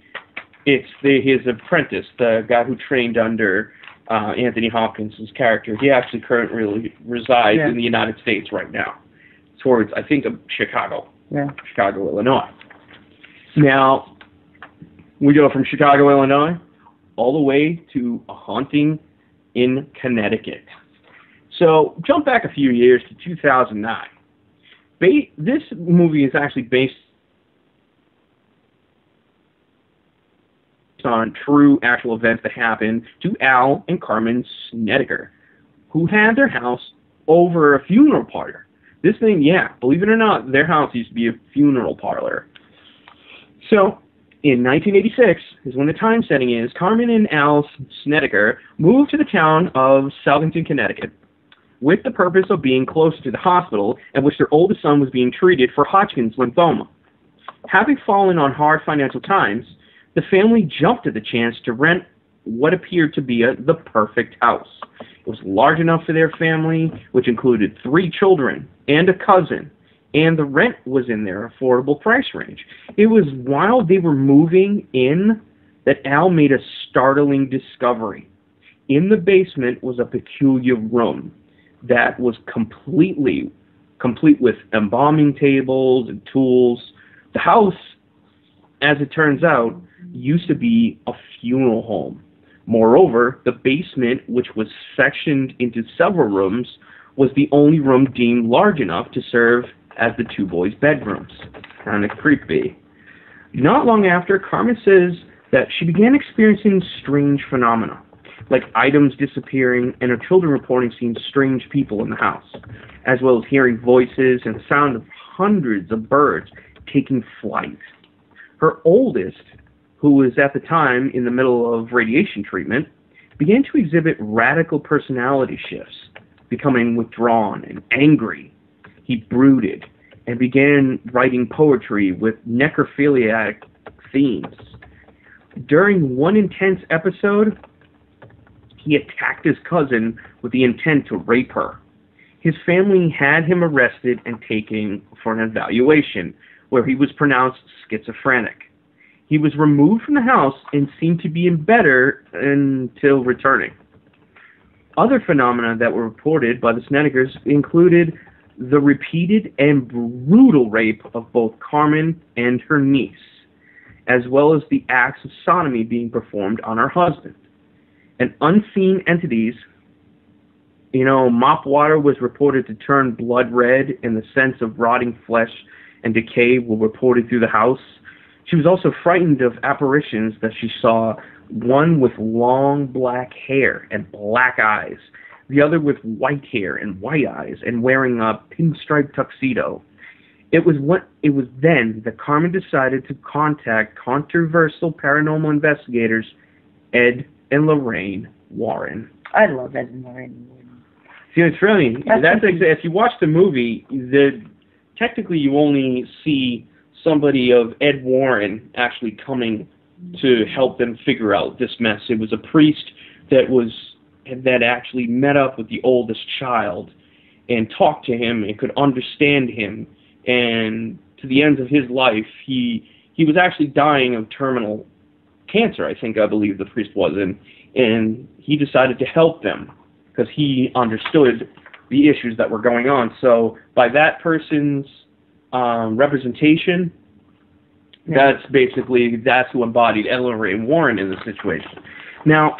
It's his apprentice, the guy who trained under Anthony Hopkins' character. He actually currently resides in the United States right now, towards, I think, Chicago, Illinois. Now, we go from Chicago, Illinois, all the way to a haunting in Connecticut. So, jump back a few years to 2009. This movie is actually based on true actual events that happened to Al and Carmen Snedeker, who had their house over a funeral parlor. This thing, believe it or not, their house used to be a funeral parlor. So, in 1986 is when the time setting is, Carmen and Al Snedeker moved to the town of Salem, Connecticut, with the purpose of being close to the hospital at which their oldest son was being treated for Hodgkin's lymphoma. Having fallen on hard financial times, the family jumped at the chance to rent what appeared to be the perfect house. It was large enough for their family, which included 3 children and a cousin, and the rent was in their affordable price range. It was while they were moving in that Al made a startling discovery. In the basement was a peculiar room that was complete with embalming tables and tools. The house, as it turns out, used to be a funeral home. Moreover, the basement, which was sectioned into several rooms, was the only room deemed large enough to serve as the two boys' bedrooms. Kind of creepy. Not long after, Carmen says that she began experiencing strange phenomena, like items disappearing and her children reporting seeing strange people in the house, as well as hearing voices and the sound of hundreds of birds taking flight. Her oldest, who was at the time in the middle of radiation treatment, began to exhibit radical personality shifts, becoming withdrawn and angry. He brooded and began writing poetry with necrophiliac themes. During one intense episode, he attacked his cousin with the intent to rape her. His family had him arrested and taken for an evaluation, where he was pronounced schizophrenic. He was removed from the house and seemed to be in better until returning. Other phenomena that were reported by the Snedekers included the repeated and brutal rape of both Carmen and her niece, as well as the acts of sodomy being performed on her husband. And unseen entities, mop water was reported to turn blood red, and the sense of rotting flesh and decay were reported through the house. She was also frightened of apparitions that she saw, one with long black hair and black eyes, the other with white hair and white eyes and wearing a pinstripe tuxedo. It was then that Carmen decided to contact controversial paranormal investigators Ed and Lorraine Warren. I love Ed and Lorraine Warren. See, it's really, if you watch the movie, technically you only see somebody of Ed Warren actually coming to help them figure out this mess. It was a priest that actually met up with the oldest child and talked to him and could understand him. And to the end of his life, he was actually dying of terminal cancer, I believe the priest was, and he decided to help them because he understood the issues that were going on. So by that person's representation, that's who embodied Ed and Lorraine Warren in the situation. Now,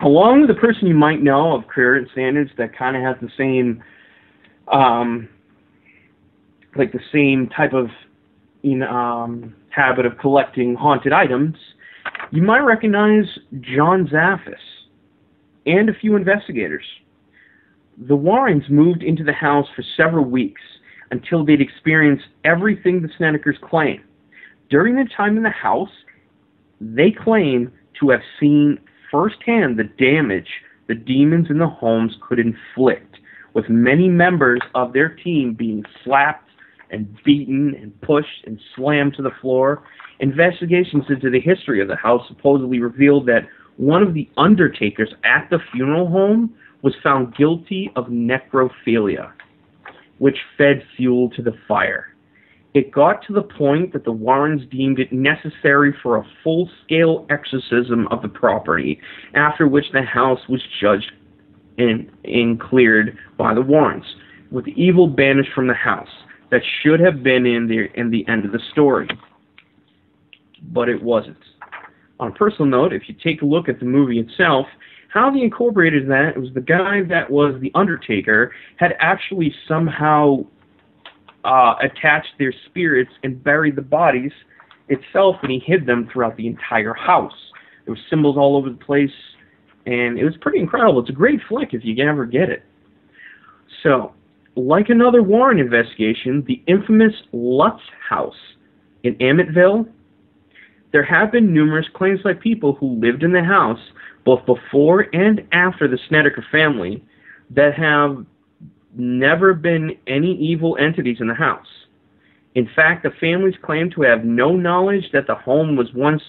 along with the person you might know of current standards that kind of has the same, the same type of habit of collecting haunted items, you might recognize John Zaffis and a few investigators. The Warrens moved into the house for several weeks until they'd experienced everything the Snedekers claim. During their time in the house, they claim to have seen firsthand the damage the demons in the homes could inflict, with many members of their team being slapped and beaten and pushed and slammed to the floor. Investigations into the history of the house supposedly revealed that one of the undertakers at the funeral home was found guilty of necrophilia, which fed fuel to the fire. It got to the point that the Warrens deemed it necessary for a full-scale exorcism of the property, after which the house was judged and cleared by the Warrens, with the evil banished from the house. That should have been in the end of the story, but it wasn't. On a personal note, if you take a look at the movie itself, how they incorporated that, it was the guy that was the Undertaker had actually somehow attached their spirits and buried the bodies itself, and he hid them throughout the entire house. There were symbols all over the place, and it was pretty incredible. It's a great flick if you can ever get it. So, like another Warren investigation, the infamous Lutz House in Amityville, there have been numerous claims by people who lived in the house both before and after the Snedeker family that have never been any evil entities in the house. In fact, the families claim to have no knowledge that the home was once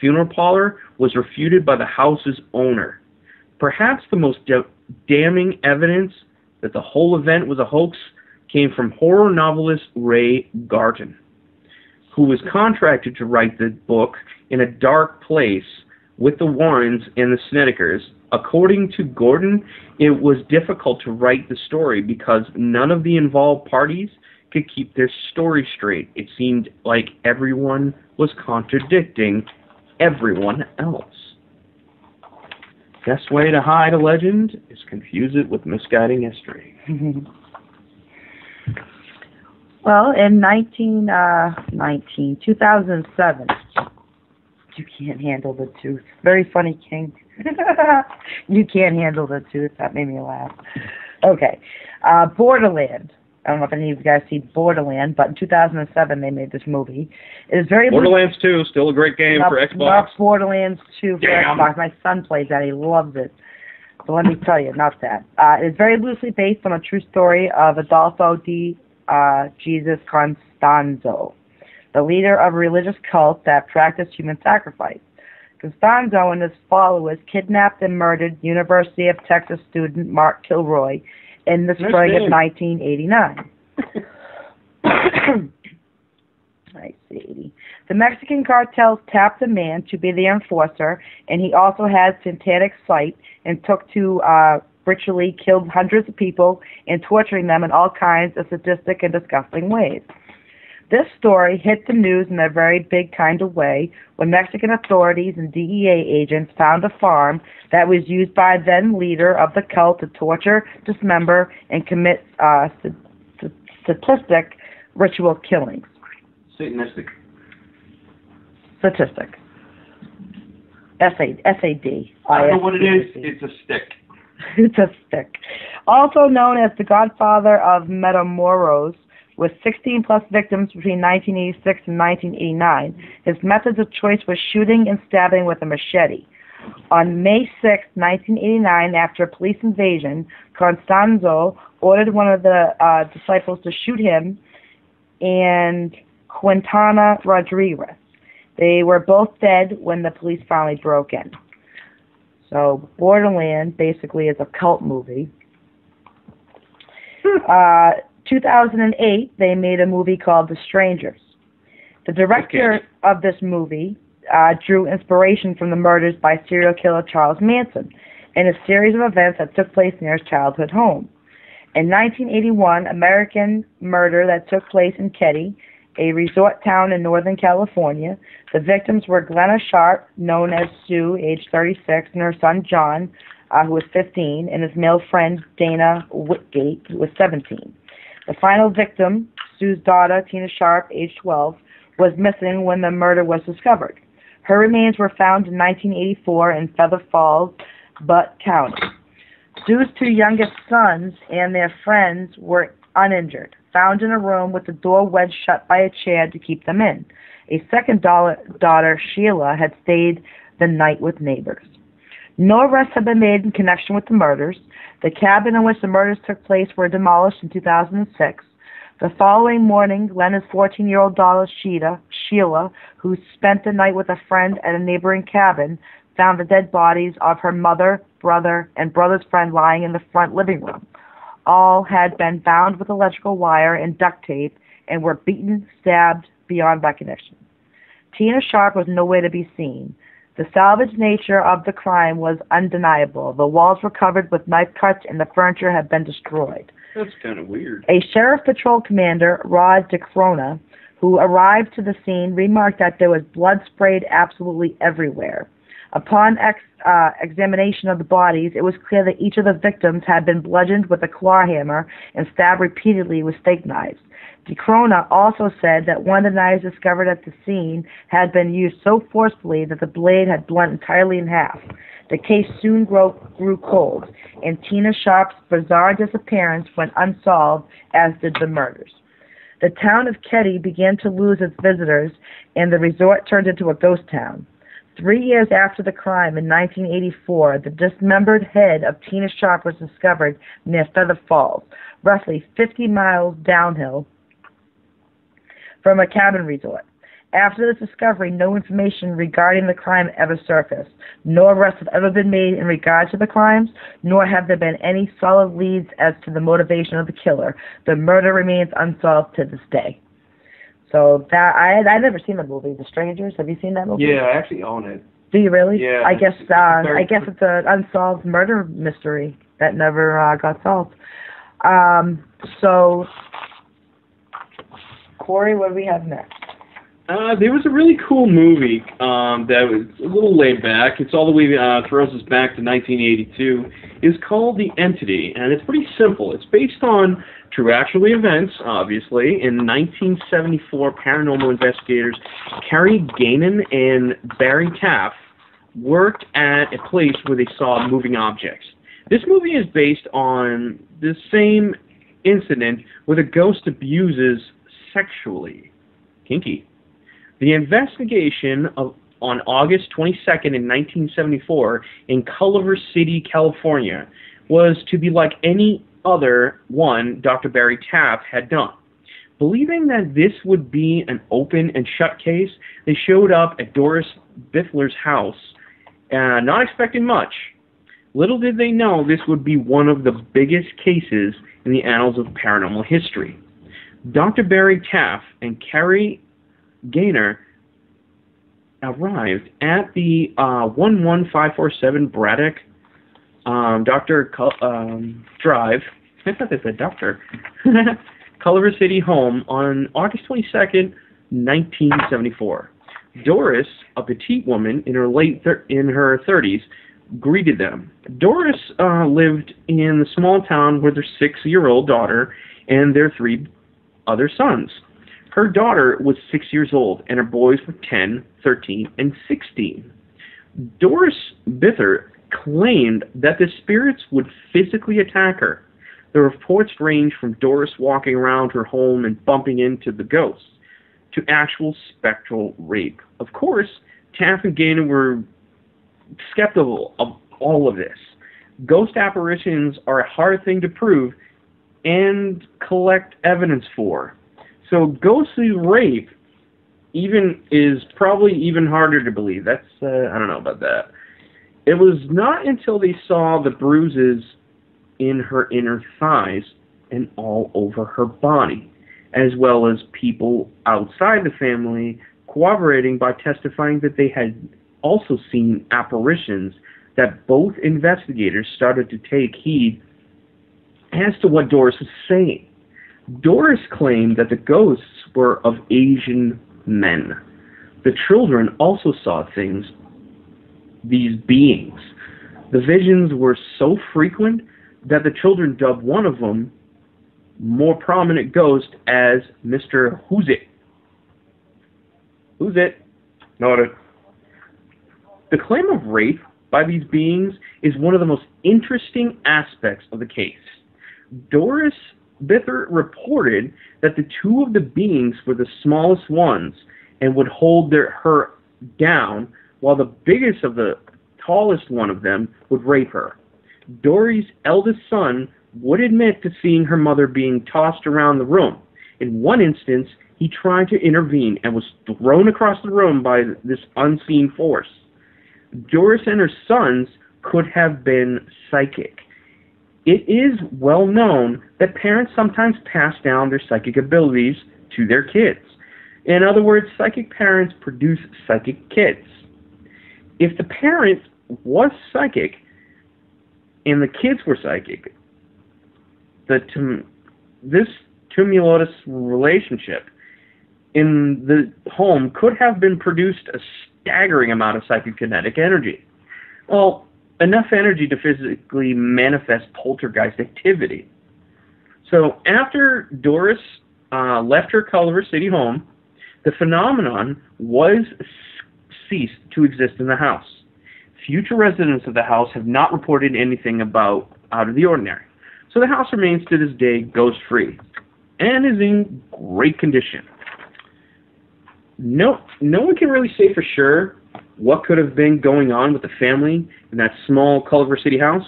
funeral parlor was refuted by the house's owner. Perhaps the most damning evidence that the whole event was a hoax came from horror novelist Ray Garton, who was contracted to write the book In a Dark Place with the Warrens and the Snedekers. According to Gordon, it was difficult to write the story because none of the involved parties to keep their story straight. It seemed like everyone was contradicting everyone else. Best way to hide a legend is confuse it with misguiding history. Well, in 2007, you can't handle the truth. Very funny, King. You can't handle the truth. That made me laugh. Okay. Borderland. I don't know if any of you guys see Borderland, but in 2007 they made this movie. It is very Borderlands 2, still a great game for Xbox. Not Borderlands 2 for Xbox. My son plays that. He loves it. So let me tell you, not that. It is very loosely based on a true story of Adolfo di Jesus Constanzo, the leader of a religious cult that practiced human sacrifice. Constanzo and his followers kidnapped and murdered University of Texas student Mark Kilroy in the spring of 1989. I see. The Mexican cartels tapped the man to be the enforcer, and he also had satanic sight and took to ritually killed hundreds of people and torturing them in all kinds of sadistic and disgusting ways. This story hit the news in a very big kind of way when Mexican authorities and DEA agents found a farm that was used by then leader of the cult to torture, dismember, and commit statistic ritual killings. Satanistic. Statistic. S-A-D. I don't know what it is. It's a stick. It's a stick. Also known as the godfather of Matamoros, with 16-plus victims between 1986 and 1989, his methods of choice were shooting and stabbing with a machete. On May 6, 1989, after a police invasion, Constanzo ordered one of the disciples to shoot him and Quintana Rodriguez. They were both dead when the police finally broke in. So Borderland basically is a cult movie. 2008, they made a movie called The Strangers. The director of this movie drew inspiration from the murders by serial killer Charles Manson and a series of events that took place near his childhood home. In 1981, American murder that took place in Keddie, a resort town in Northern California. The victims were Glenna Sharp, known as Sue, age 36, and her son John, who was 15, and his male friend Dana Whitgate, who was 17. The final victim, Sue's daughter, Tina Sharp, age 12, was missing when the murder was discovered. Her remains were found in 1984 in Feather Falls, Butte County. Sue's two youngest sons and their friends were uninjured, found in a room with the door wedged shut by a chair to keep them in. A second daughter, Sheila, had stayed the night with neighbors. No arrests have been made in connection with the murders. The cabin in which the murders took place were demolished in 2006. The following morning, Glenna's 14-year-old daughter, Sheila, who spent the night with a friend at a neighboring cabin, found the dead bodies of her mother, brother, and brother's friend lying in the front living room. All had been bound with electrical wire and duct tape and were beaten, stabbed beyond recognition. Tina Sharp was nowhere to be seen. The salvage nature of the crime was undeniable. The walls were covered with knife cuts and the furniture had been destroyed. That's kind of weird. A sheriff patrol commander, Rod DeCrona, who arrived to the scene, remarked that there was blood sprayed absolutely everywhere. Upon examination of the bodies, it was clear that each of the victims had been bludgeoned with a claw hammer and stabbed repeatedly with steak knives. DeCrona also said that one of the knives discovered at the scene had been used so forcefully that the blade had blunt entirely in half. The case soon grew cold, and Tina Sharp's bizarre disappearance went unsolved, as did the murders. The town of Keddie began to lose its visitors, and the resort turned into a ghost town. 3 years after the crime, in 1984, the dismembered head of Tina Sharp was discovered near Feather Falls, roughly 50 miles downhill from a cabin resort. After this discovery, no information regarding the crime ever surfaced. No arrests have ever been made in regard to the crimes, nor have there been any solid leads as to the motivation of the killer. The murder remains unsolved to this day. So that I've never seen the movie, The Strangers. Have you seen that movie? Yeah, I actually own it. Do you really? Yeah. I guess it's an unsolved murder mystery that never got solved. So Corey, what do we have next? There was a really cool movie that was a little laid back. It's all the way throws us back to 1982. It's called The Entity, and it's pretty simple. It's based on true actual events, obviously. In 1974, paranormal investigators Carrie Gainan and Barry Taff worked at a place where they saw moving objects. This movie is based on the same incident where the ghost abuses sexually. Kinky. The investigation on August 22nd in 1974 in Culver City, California, was to be like any other one Dr. Barry Taff had done. Believing that this would be an open and shut case, they showed up at Doris Bithler's house, not expecting much. Little did they know this would be one of the biggest cases in the annals of paranormal history. Dr. Barry Taff and Carrie Gaynor arrived at the 11547 Braddock Drive. I thought they said Doctor. Culver City home on August 22nd, 1974. Doris, a petite woman in her in her 30s, greeted them. Doris lived in the small town with her 6-year-old daughter and their 3 other sons. Her daughter was 6 years old, and her boys were 10, 13, and 16. Doris Bither claimed that the spirits would physically attack her. The reports range from Doris walking around her home and bumping into the ghosts to actual spectral rape. Of course, Taff and Gaynor were skeptical of all of this. Ghost apparitions are a hard thing to prove and collect evidence for. So ghostly rape is probably even harder to believe. That's, I don't know about that. It was not until they saw the bruises in her inner thighs and all over her body, as well as people outside the family corroborating by testifying that they had also seen apparitions, that both investigators started to take heed as to what Doris was saying. Doris claimed that the ghosts were of Asian men. The children also saw these beings. The visions were so frequent that the children dubbed one of them, more prominent ghost, as Mr. Who's It? Who's it? Noted. The claim of rape by these beings is one of the most interesting aspects of the case. Doris Bither reported that the 2 of the beings were the smallest ones and would hold her down, while the biggest of the tallest one of them would rape her. Dory's eldest son would admit to seeing her mother being tossed around the room. In one instance, he tried to intervene and was thrown across the room by this unseen force. Doris and her sons could have been psychic. It is well known that parents sometimes pass down their psychic abilities to their kids. In other words, psychic parents produce psychic kids. If the parent was psychic and the kids were psychic, this tumultuous relationship in the home could have been produced a staggering amount of psychic kinetic energy. Well, enough energy to physically manifest poltergeist activity. So after Doris left her Culver City home, the phenomenon was ceased to exist in the house. Future residents of the house have not reported anything out of the ordinary. So the house remains to this day ghost-free and is in great condition. No one can really say for sure what could have been going on with the family in that small Culver City house.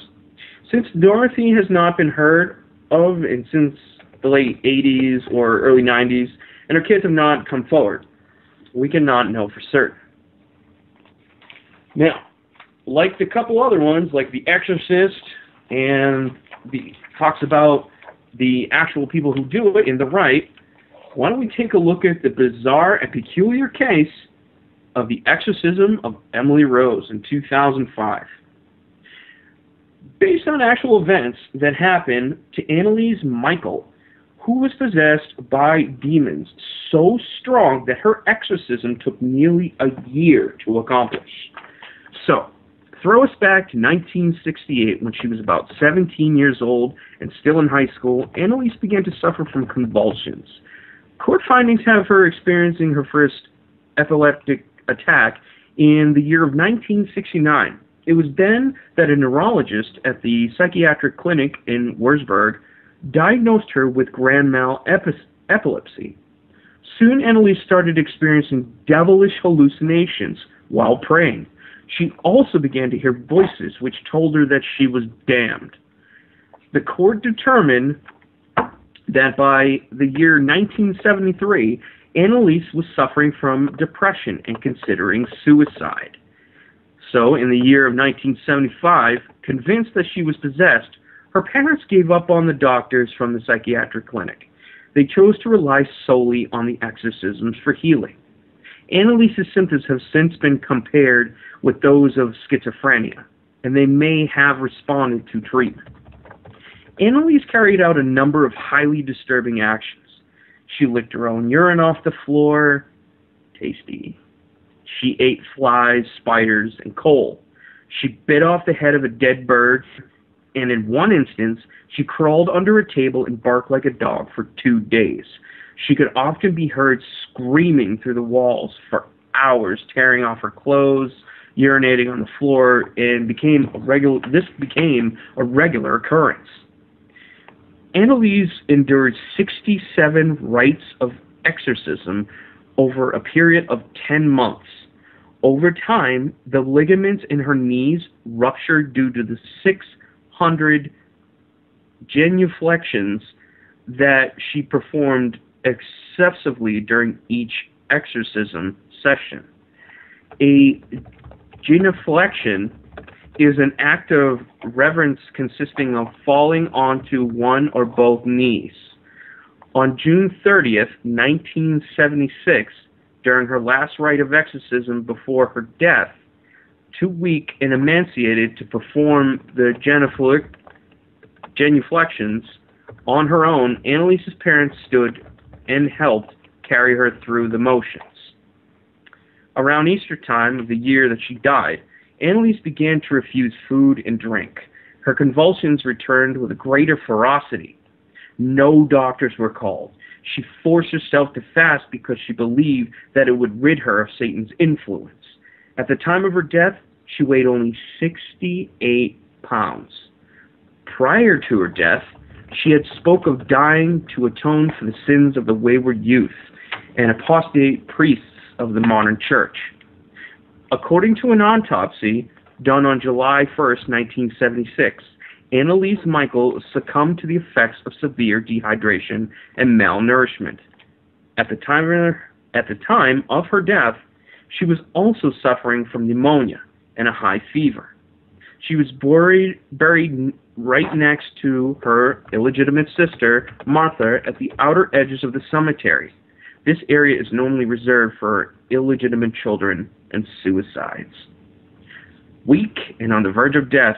Since Dorothy has not been heard of since the late 80s or early 90s, and her kids have not come forward, we cannot know for certain. Now, like the couple other ones, like The Exorcist, and talks about the actual people who do it in the right, why don't we take a look at the bizarre and peculiar case of the exorcism of Emily Rose in 2005. Based on actual events that happened to Annalise Michael, who was possessed by demons so strong that her exorcism took nearly a year to accomplish. So, throw us back to 1968 when she was about 17 years old and still in high school. Annalise began to suffer from convulsions. Court findings have her experiencing her first epileptic attack in the year of 1969. It was then that a neurologist at the psychiatric clinic in Wurzburg diagnosed her with grand mal epilepsy. Soon Annalise started experiencing devilish hallucinations while praying. She also began to hear voices which told her that she was damned. The court determined that by the year 1973, Annalise was suffering from depression and considering suicide. So, in the year of 1975, convinced that she was possessed, her parents gave up on the doctors from the psychiatric clinic. They chose to rely solely on the exorcisms for healing. Annalise's symptoms have since been compared with those of schizophrenia, and they may have responded to treatment. Annalise carried out a number of highly disturbing actions. She licked her own urine off the floor. Tasty. She ate flies, spiders, and coal. She bit off the head of a dead bird, and in one instance, she crawled under a table and barked like a dog for 2 days. She could often be heard screaming through the walls for hours, tearing off her clothes, urinating on the floor, and this became a regular occurrence. Annalise endured 67 rites of exorcism over a period of 10 months. Over time, the ligaments in her knees ruptured due to the 600 genuflections that she performed excessively during each exorcism session. A genuflection is an act of reverence consisting of falling onto one or both knees. On June 30th, 1976, during her last rite of exorcism before her death, too weak and emaciated to perform the genuflections on her own, Annalise's parents stood and helped carry her through the motions. Around Easter time of the year that she died, Annalise began to refuse food and drink. Her convulsions returned with a greater ferocity. No doctors were called. She forced herself to fast because she believed that it would rid her of Satan's influence. At the time of her death, she weighed only 68 pounds. Prior to her death, she had spoke of dying to atone for the sins of the wayward youth and apostate priests of the modern church. According to an autopsy done on July 1st, 1976, Annalise Michael succumbed to the effects of severe dehydration and malnourishment. At the time of her death, she was also suffering from pneumonia and a high fever. She was buried right next to her illegitimate sister, Martha, at the outer edges of the cemetery. This area is normally reserved for illegitimate children and suicides. Weak and on the verge of death,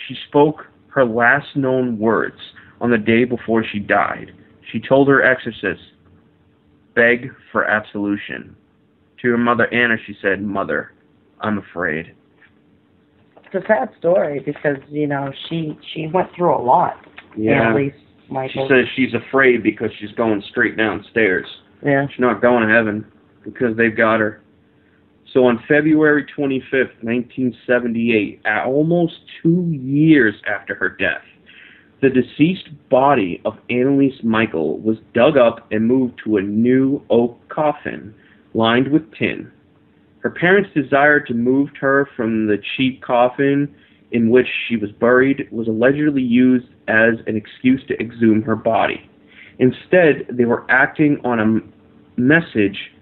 she spoke her last known words on the day before she died. She told her exorcist, "Beg for absolution." To her mother, Anna, she said, "Mother, I'm afraid." It's a sad story because, she went through a lot. Yeah. Annalise Michael. She says she's afraid because she's going straight downstairs. Yeah. She's not going to heaven because they've got her. So on February 25th, 1978, almost 2 years after her death, the deceased body of Annalise Michael was dug up and moved to a new oak coffin lined with tin. Her parents' desire to move her from the cheap coffin in which she was buried was allegedly used as an excuse to exhume her body. Instead, they were acting on a message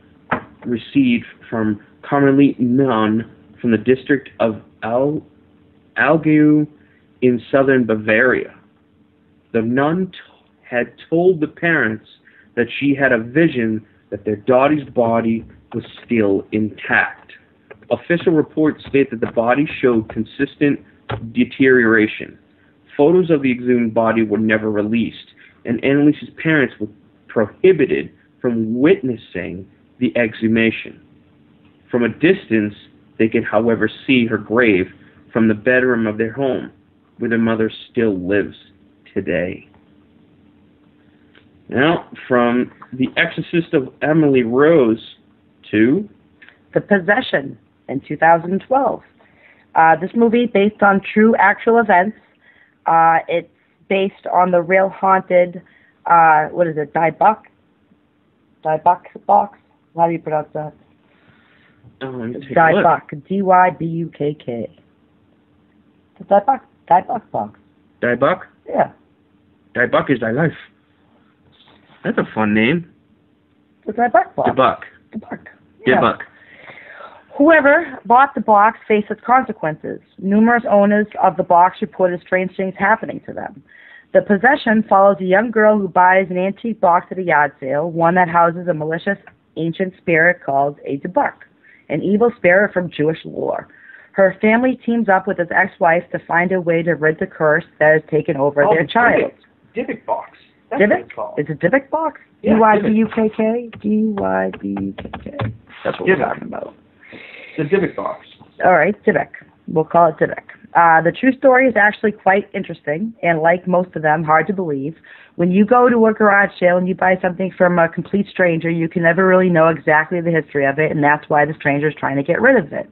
received from Carmelite nun from the district of Allgäu in southern Bavaria. The nun had told the parents that she had a vision that their daughter's body was still intact. Official reports state that the body showed consistent deterioration. Photos of the exhumed body were never released, and Annalise's parents were prohibited from witnessing the exhumation. From a distance, they could, however, see her grave from the bedroom of their home, where their mother still lives today. Now, from The Exorcist of Emily Rose to The Possession in 2012. This movie, based on true actual events, it's based on the real haunted, Dybbuk box? How do you pronounce that? Dybbuk, D-Y-B-U-K-K. The Dybbuk box. Dybbuk? Yeah. Dybbuk is thy life. That's a fun name. The Dybbuk box. Dybbuk. Yeah. Dybbuk. Whoever bought the box faces consequences. Numerous owners of the box reported strange things happening to them. The Possession follows a young girl who buys an antique box at a yard sale, one that houses a malicious ancient spirit called a Dybbuk, an evil spirit from Jewish lore. Her family teams up with his ex-wife to find a way to rid the curse that has taken over their child. Dybbuk box. That's Dybbuk? what it's called. Is it Dybbuk box? Yeah, D-Y-B-U-K-K? D-Y-B-U-K-K. That's what we're talking about. The Dybbuk box. All right, Dybbuk. We'll call it Dybbuk. The true story is actually quite interesting, and like most of them, hard to believe. When you go to a garage sale and you buy something from a complete stranger, you can never really know exactly the history of it, and that's why the stranger is trying to get rid of it.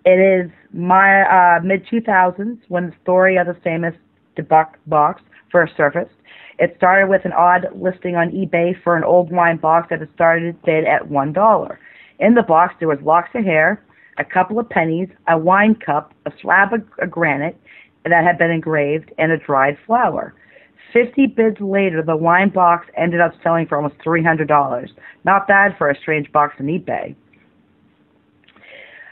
It is my mid-2000s when the story of the famous Dybbuk box first surfaced. It started with an odd listing on eBay for an old wine box that had started bid at $1. In the box, there was locks of hair, a couple of pennies, a wine cup, a slab of granite that had been engraved, and a dried flower. 50 bids later, the wine box ended up selling for almost $300. Not bad for a strange box on eBay.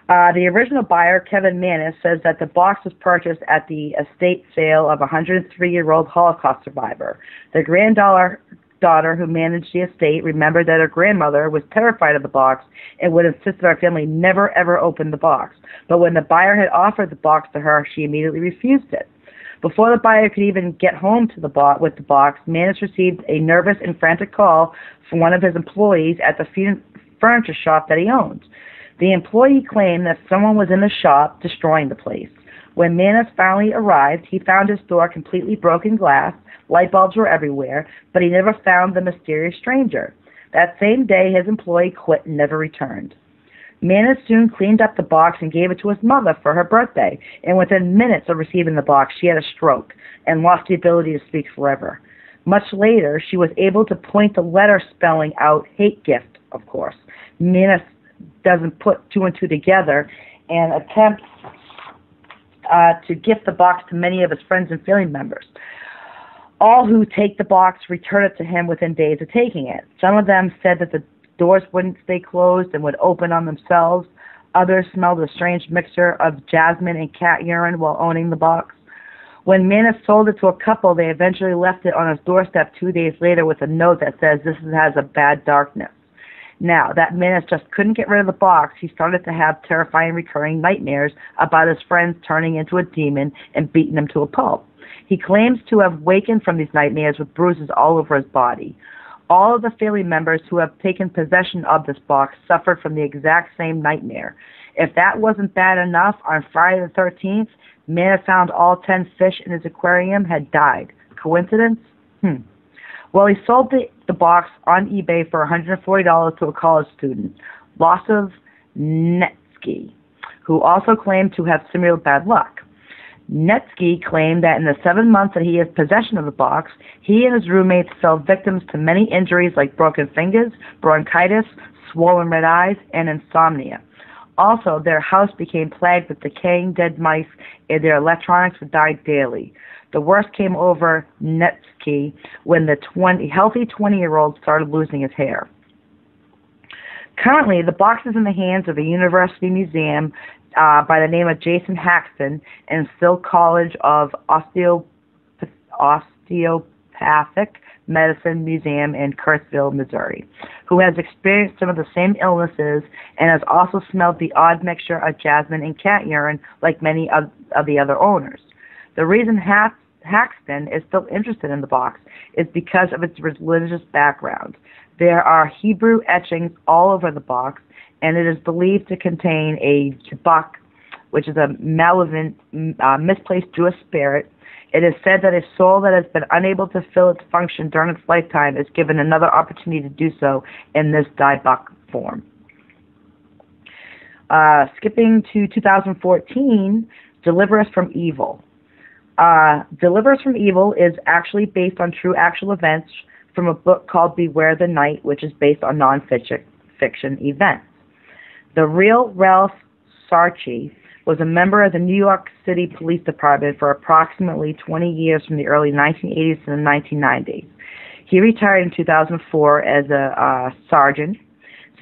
The original buyer, Kevin Manis, says that the box was purchased at the estate sale of a 103-year-old Holocaust survivor. The granddaughter who managed the estate remembered that her grandmother was terrified of the box and would insist that our family never, ever open the box. But when the buyer had offered the box to her, she immediately refused it. Before the buyer could even get home to with the box, Manis received a nervous and frantic call from one of his employees at the furniture shop that he owned. The employee claimed that someone was in the shop destroying the place. When Manis finally arrived, he found his store completely broken glass, light bulbs were everywhere, but he never found the mysterious stranger. That same day, his employee quit and never returned. Manis soon cleaned up the box and gave it to his mother for her birthday, and within minutes of receiving the box, she had a stroke and lost the ability to speak forever. Much later, she was able to point the letter spelling out hate gift, of course. Manis doesn't put two and two together and attempts to gift the box to many of his friends and family members. All who take the box return it to him within days of taking it. Some of them said that the doors wouldn't stay closed and would open on themselves. Others smelled a strange mixture of jasmine and cat urine while owning the box. When Manis sold it to a couple, they eventually left it on his doorstep 2 days later with a note that says, "This has a bad darkness." Now, that Manis just couldn't get rid of the box, he started to have terrifying recurring nightmares about his friends turning into a demon and beating him to a pulp. He claims to have wakened from these nightmares with bruises all over his body. All of the family members who have taken possession of this box suffered from the exact same nightmare. If that wasn't bad enough, on Friday the 13th, Manis found all 10 fish in his aquarium had died. Coincidence? Well, he sold the box on eBay for $140 to a college student, Losov Netsky, who also claimed to have similar bad luck. Netsky claimed that in the 7 months that he has possession of the box, he and his roommates fell victims to many injuries like broken fingers, bronchitis, swollen red eyes, and insomnia. Also, their house became plagued with decaying dead mice, and their electronics would die daily. The worst came over Netsky when the healthy 20-year-old started losing his hair. Currently, the box is in the hands of a university museum by the name of Jason Haxton and Still College of Osteopathic Medicine Museum in Kirksville, Missouri, who has experienced some of the same illnesses and has also smelled the odd mixture of jasmine and cat urine like many of the other owners. The reason Haxton is still interested in the box is because of its religious background. There are Hebrew etchings all over the box, and it is believed to contain a jabak, which is a malevolent, misplaced Jewish spirit. It is said that a soul that has been unable to fill its function during its lifetime is given another opportunity to do so in this dibak form. Skipping to 2014, Deliver Us from Evil. Deliver Us from Evil is actually based on true actual events from a book called Beware the Night, which is based on non-fiction events. The real Ralph Sarchi was a member of the New York City Police Department for approximately 20 years from the early 1980s to the 1990s. He retired in 2004 as a sergeant,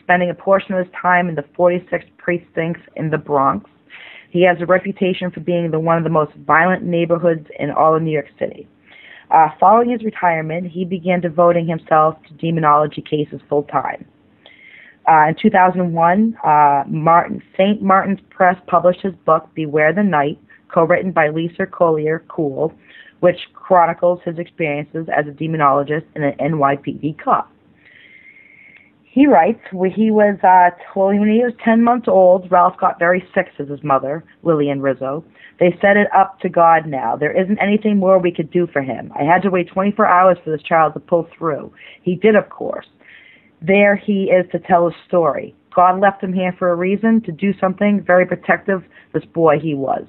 spending a portion of his time in the 46th Precinct in the Bronx. He has a reputation for being one of the most violent neighborhoods in all of New York City. Following his retirement, he began devoting himself to demonology cases full-time. In 2001, St. Martin's Press published his book, Beware the Night, co-written by Lisa Collier Cool, which chronicles his experiences as a demonologist and an NYPD cop. He writes, when he was 10 months old, Ralph got very sick, says his mother, Lillian Rizzo. They set it up to God now. There isn't anything more we could do for him. I had to wait 24 hours for this child to pull through. He did, of course. There he is to tell his story. God left him here for a reason, to do something very protective, this boy he was.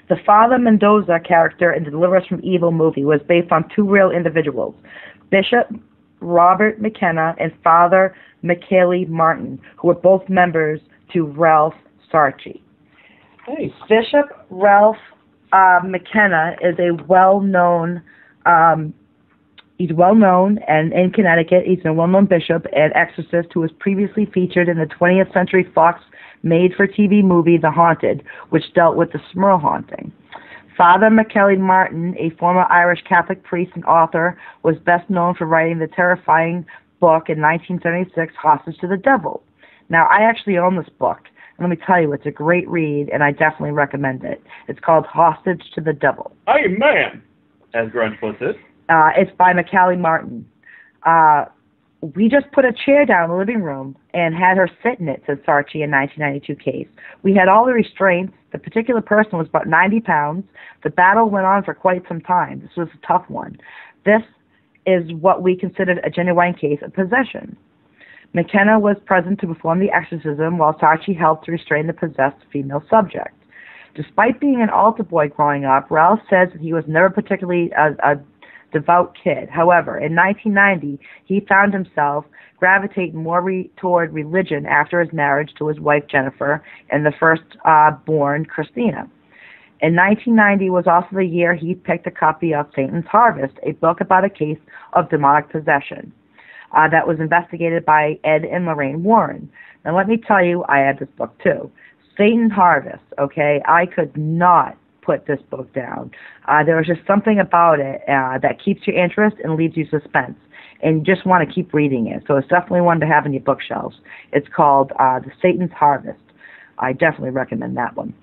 The Father Mendoza character in the Deliver Us from Evil movie was based on two real individuals, Bishop Robert McKenna and Father McKaylee Martin, who were both members to Ralph Sarchi. Hey. Bishop Ralph McKenna is a well-known He's well-known, and in Connecticut, he's a well-known bishop and exorcist who was previously featured in the 20th Century Fox made-for-TV movie The Haunted, which dealt with the Smurl haunting. Father McKelly Martin, a former Irish Catholic priest and author, was best known for writing the terrifying book in 1976, Hostage to the Devil. Now, I actually own this book, and let me tell you, it's a great read, and I definitely recommend it. It's called Hostage to the Devil. Amen, as Grunge puts it. It's by McKelly Martin. We just put a chair down in the living room and had her sit in it, said Sarchi in 1992 case. We had all the restraints. The particular person was about 90 pounds. The battle went on for quite some time. This was a tough one. This is what we considered a genuine case of possession. McKenna was present to perform the exorcism while Sarchi helped to restrain the possessed female subject. Despite being an altar boy growing up, Ralph says that he was never particularly a devout kid. However, in 1990, he found himself gravitating more toward religion after his marriage to his wife Jennifer and the first-born Christina. In 1990 was also the year he picked a copy of Satan's Harvest, a book about a case of demonic possession that was investigated by Ed and Lorraine Warren. Now let me tell you, I had this book too. Satan's Harvest, okay? I could not put this book down. There was just something about it that keeps your interest and leaves you suspense, and you just want to keep reading it. So it's definitely one to have in your bookshelves. It's called The Satan's Harvest. I definitely recommend that one.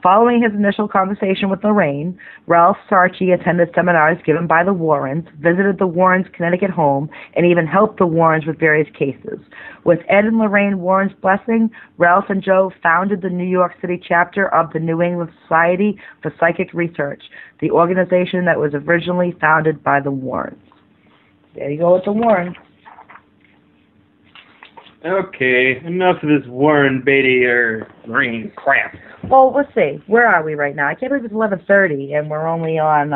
Following his initial conversation with Lorraine, Ralph Sarchi attended seminars given by the Warrens, visited the Warrens' Connecticut home, and even helped the Warrens with various cases. With Ed and Lorraine Warren's blessing, Ralph and Joe founded the New York City chapter of the New England Society for Psychic Research, the organization that was originally founded by the Warrens. There you go with the Warrens. Okay, enough of this Warren Beatty or Lorraine crap. Well, let's see. Where are we right now? I can't believe it's 11:30, and we're only on.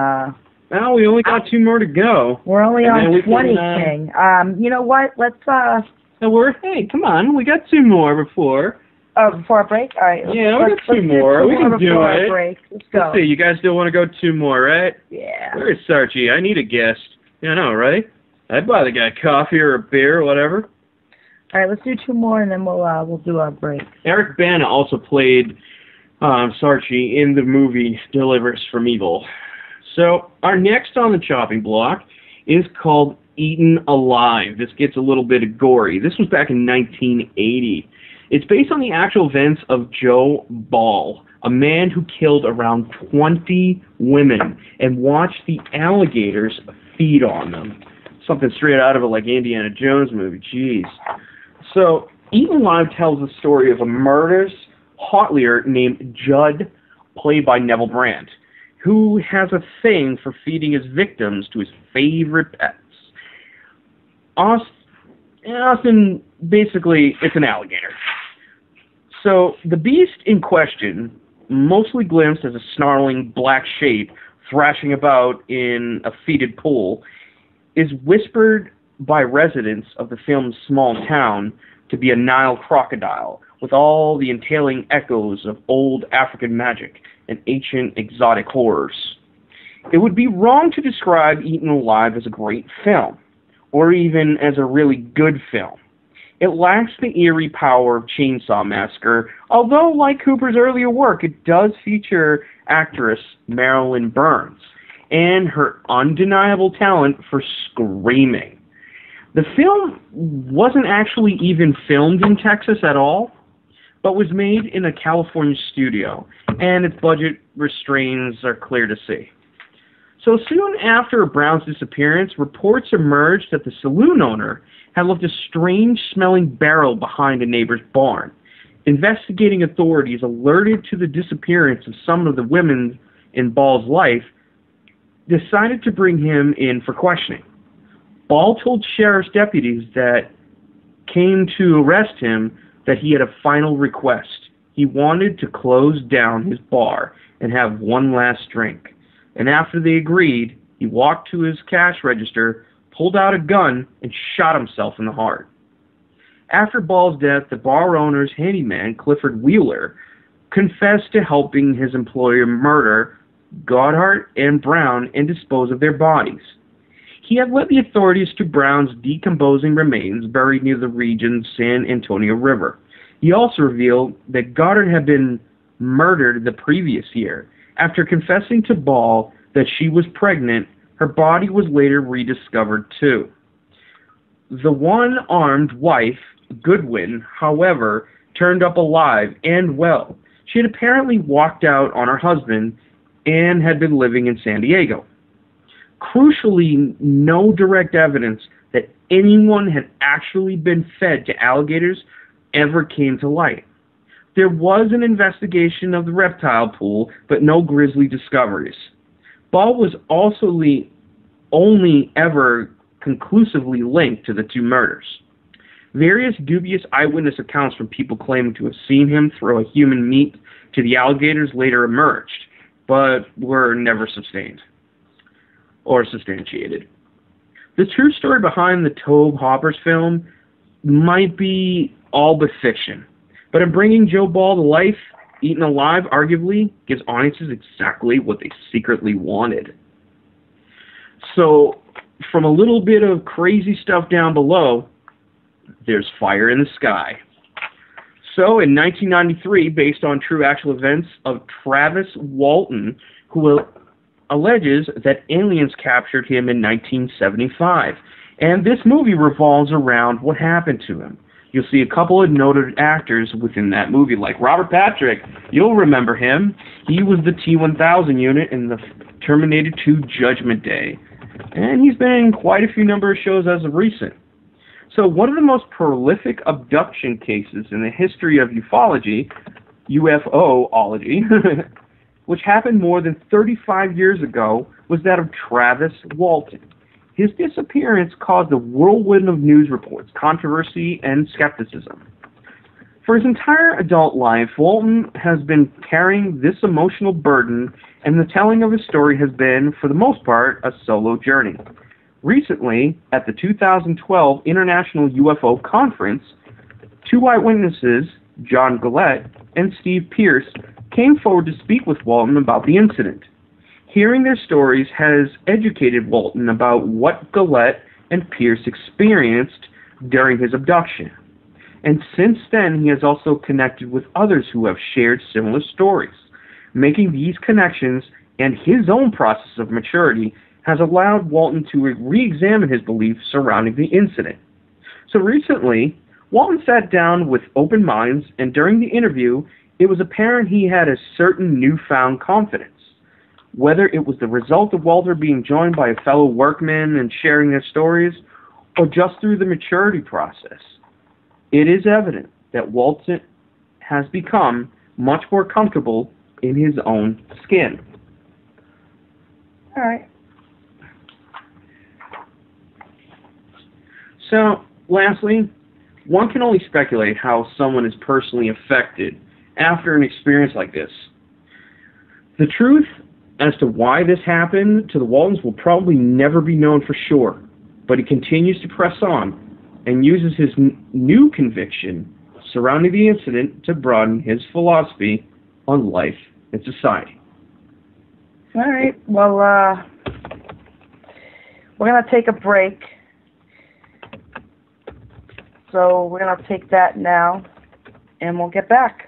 Well, we only got 2 more to go. We're only on 20, can, King. You know what? Let's. Hey, come on. We got 2 more before. Oh, before a break? All right. Yeah, we got 2 more. We can do it. Break. Let's go. Let's see. You guys still want to go 2 more, right? Yeah. Where is Sarchi? I need a guest. Yeah, I know, right? I'd buy the guy coffee or a beer or whatever. All right, let's do 2 more, and then we'll do our break. Eric Bana also played Sarchi in the movie Deliver Us from Evil. So our next on the chopping block is called Eaten Alive. This gets a little bit gory. This was back in 1980. It's based on the actual events of Joe Ball, a man who killed around 20 women and watched the alligators feed on them. Something straight out of a like Indiana Jones movie. Jeez. So, Eaten Alive tells the story of a murderous hotelier named Judd, played by Neville Brand, who has a thing for feeding his victims to his favorite pets. Austin, basically, it's an alligator. So, the beast in question, mostly glimpsed as a snarling black shape thrashing about in a fetid pool, is whispered by residents of the film's small town to be a Nile crocodile, with all the entailing echoes of old African magic and ancient exotic horrors. It would be wrong to describe Eaten Alive as a great film, or even as a really good film. It lacks the eerie power of Chainsaw Massacre, although, like Cooper's earlier work, it does feature actress Marilyn Burns and her undeniable talent for screaming. The film wasn't actually even filmed in Texas at all, but was made in a California studio, and its budget restraints are clear to see. So soon after Brown's disappearance, reports emerged that the saloon owner had left a strange-smelling barrel behind a neighbor's barn. Investigating authorities alerted to the disappearance of some of the women in Ball's life, decided to bring him in for questioning. Ball told sheriff's deputies that came to arrest him that he had a final request. He wanted to close down his bar and have one last drink. And after they agreed, he walked to his cash register, pulled out a gun, and shot himself in the heart. After Ball's death, the bar owner's handyman, Clifford Wheeler, confessed to helping his employer murder Goddard and Brown and dispose of their bodies. He had led the authorities to Brown's decomposing remains buried near the region's San Antonio River. He also revealed that Goddard had been murdered the previous year. After confessing to Ball that she was pregnant, her body was later rediscovered too. The one-armed wife, Goodwin, however, turned up alive and well. She had apparently walked out on her husband and had been living in San Diego. Crucially, no direct evidence that anyone had actually been fed to alligators ever came to light. There was an investigation of the reptile pool, but no grisly discoveries. Ball was also the only ever conclusively linked to the two murders. Various dubious eyewitness accounts from people claiming to have seen him throw a human meat to the alligators later emerged, but were never sustained or substantiated. The true story behind the Tobe Hooper's film might be all but fiction, but in bringing Joe Ball to life, Eaten Alive arguably gives audiences exactly what they secretly wanted. So, from a little bit of crazy stuff down below, there's fire in the sky. So, in 1993, based on true actual events of Travis Walton, who alleges that aliens captured him in 1975. And this movie revolves around what happened to him. You'll see a couple of noted actors within that movie, like Robert Patrick. You'll remember him. He was the T-1000 unit in the Terminator 2 Judgment Day. And he's been in quite a few number of shows as of recent. So one of the most prolific abduction cases in the history of ufology, UFO-ology, which happened more than 35 years ago, was that of Travis Walton. His disappearance caused a whirlwind of news reports, controversy, and skepticism. For his entire adult life, Walton has been carrying this emotional burden, and the telling of his story has been, for the most part, a solo journey. Recently, at the 2012 International UFO Conference, two eyewitnesses, John Gillette and Steve Pierce, came forward to speak with Walton about the incident. Hearing their stories has educated Walton about what Gillette and Pierce experienced during his abduction. And since then, he has also connected with others who have shared similar stories. Making these connections and his own process of maturity has allowed Walton to re-examine his beliefs surrounding the incident. So recently, Walton sat down with open minds, and during the interview, it was apparent he had a certain newfound confidence. Whether it was the result of Walter being joined by a fellow workman and sharing their stories, or just through the maturity process, it is evident that Walter has become much more comfortable in his own skin. All right. So, lastly, one can only speculate how someone is personally affected after an experience like this. The truth as to why this happened to the Waltons will probably never be known for sure, but he continues to press on and uses his new conviction surrounding the incident to broaden his philosophy on life and society. All right. Well, we're going to take a break. So we're going to take that now, and we'll get back.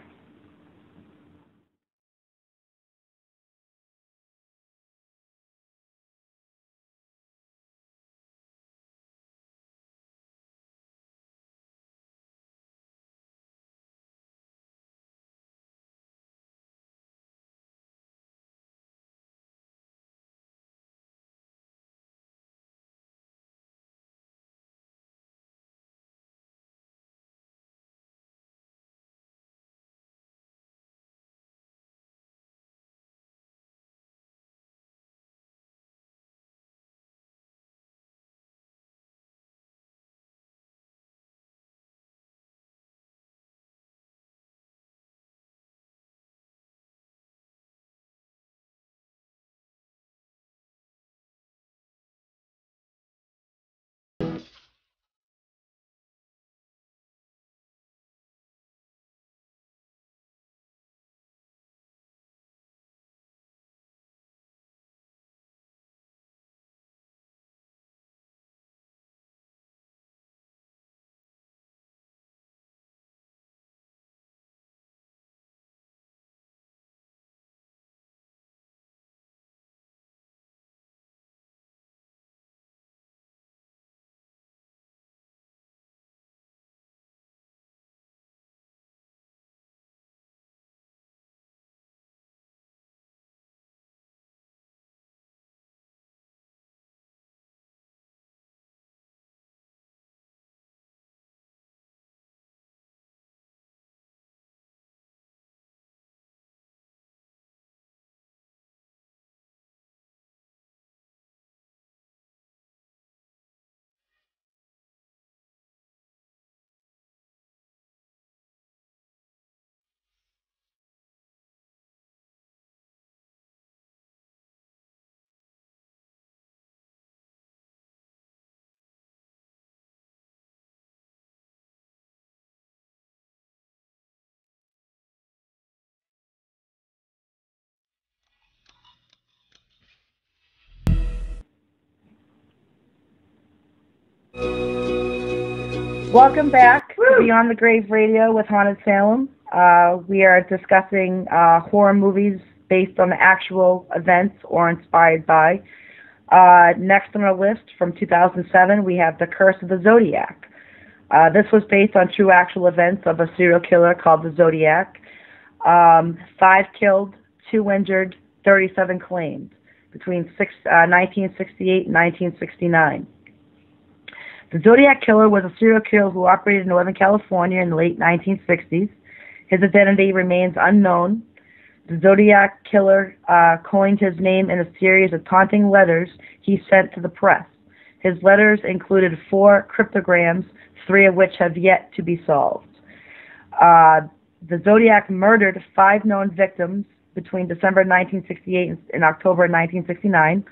Welcome back to Beyond the Grave Radio with Haunted Salem. We are discussing horror movies based on actual events or inspired by. Next on our list from 2007, we have The Curse of the Zodiac. This was based on true actual events of a serial killer called the Zodiac. 5 killed, 2 injured, 37 claimed between 1968 and 1969. The Zodiac Killer was a serial killer who operated in Northern California in the late 1960s. His identity remains unknown. The Zodiac Killer coined his name in a series of taunting letters he sent to the press. His letters included 4 cryptograms, 3 of which have yet to be solved. The Zodiac murdered 5 known victims between December 1968 and October 1969.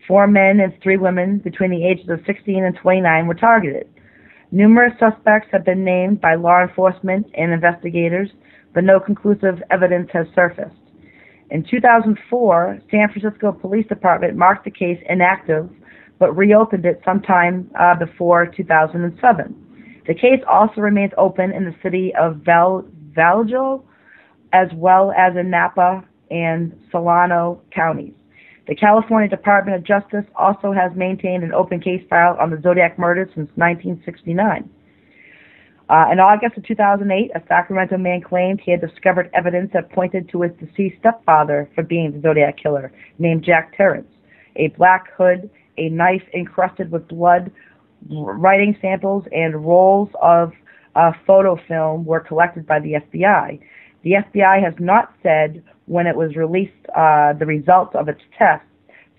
4 men and 3 women between the ages of 16 and 29 were targeted. Numerous suspects have been named by law enforcement and investigators, but no conclusive evidence has surfaced. In 2004, San Francisco Police Department marked the case inactive, but reopened it sometime before 2007. The case also remains open in the city of Vallejo, as well as in Napa and Solano counties. The California Department of Justice also has maintained an open case file on the Zodiac murders since 1969. In August of 2008, a Sacramento man claimed he had discovered evidence that pointed to his deceased stepfather for being the Zodiac killer, named Jack Terrence. A black hood, a knife encrusted with blood, writing samples, and rolls of photo film were collected by the FBI. The FBI has not said when it was released the results of its tests.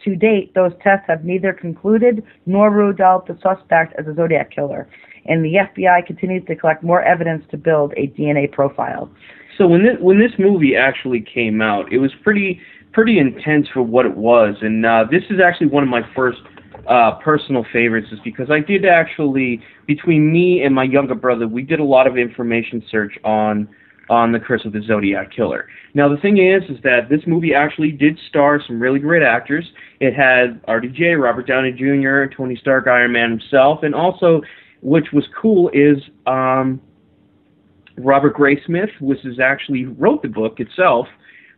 To date, those tests have neither concluded nor ruled out the suspect as a Zodiac killer, and the FBI continues to collect more evidence to build a DNA profile. So when this movie actually came out, it was pretty intense for what it was, and this is actually one of my first personal favorites, is because I did actually, between me and my younger brother, we did a lot of information search on the Curse of the Zodiac Killer. Now, the thing is that this movie actually did star some really great actors. It had RDJ, Robert Downey Jr., Tony Stark, Iron Man himself, and also, which was cool, is Robert Graysmith, which actually wrote the book itself.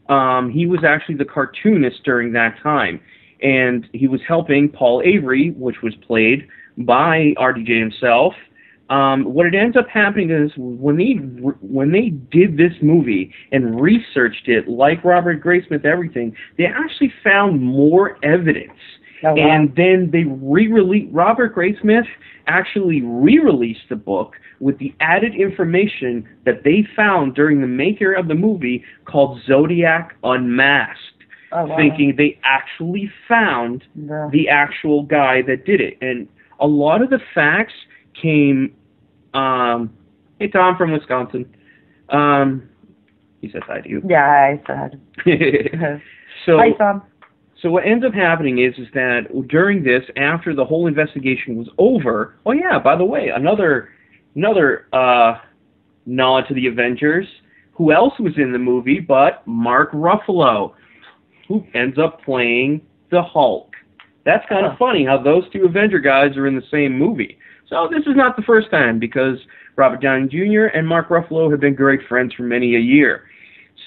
He was actually the cartoonist during that time, and he was helping Paul Avery, which was played by RDJ himself. What it ends up happening is when they did this movie and researched it, like Robert Graysmith, everything, they actually found more evidence. Oh, wow. And then they Robert Graysmith actually re-released the book with the added information that they found during the making of the movie called Zodiac Unmasked. Oh, wow. Thinking they actually found the actual guy that did it. And a lot of the facts came... hey, Tom from Wisconsin. He said hi to you. Yeah, I said. Hi, Tom. So what ends up happening is that during this, after the whole investigation was over, oh yeah, by the way, another nod to the Avengers. Who else was in the movie but Mark Ruffalo, who ends up playing the Hulk. That's kind of funny how those two Avenger guys are in the same movie. So this is not the first time, because Robert Downey Jr. and Mark Ruffalo have been great friends for many a year.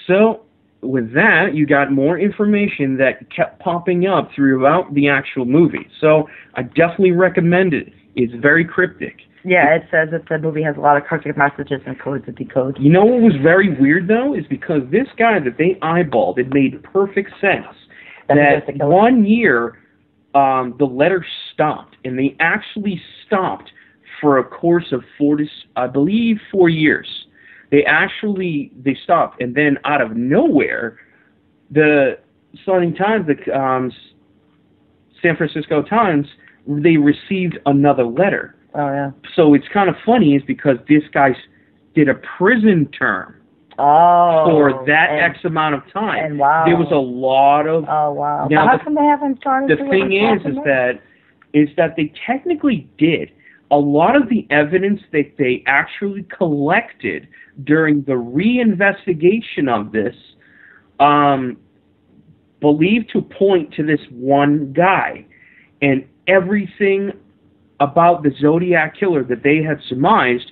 So with that, you got more information that kept popping up throughout the actual movie. So I definitely recommend it. It's very cryptic. Yeah, it says that the movie has a lot of cryptic messages and codes to decode. You know what was very weird, though, is because this guy that they eyeballed, it made perfect sense. That 1 year, the letter stopped, and they actually stopped for a course of 4 years. They stopped, and then out of nowhere, the Sunday Times, the San Francisco Times, they received another letter. Oh, yeah. So it's kind of funny, is because this guy did a prison term for that X amount of time. And wow. There was a lot of... Oh, wow. Now, how come they haven't started? The thing is that they technically did. A lot of the evidence that they actually collected during the reinvestigation of this believed to point to this one guy. And everything about the Zodiac Killer that they had surmised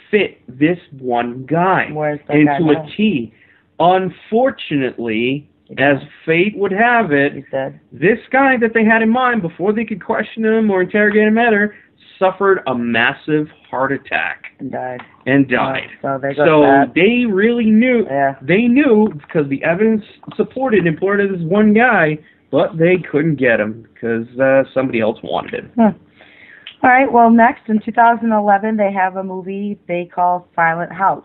fit this one guy into a T. Unfortunately, as fate would have it, this guy that they had in mind before they could question him or interrogate him better suffered a massive heart attack and died. So they really knew. Yeah. They knew because the evidence supported and pointed to this one guy, but they couldn't get him because somebody else wanted him. All right, well, next, in 2011, they have a movie they call Silent House.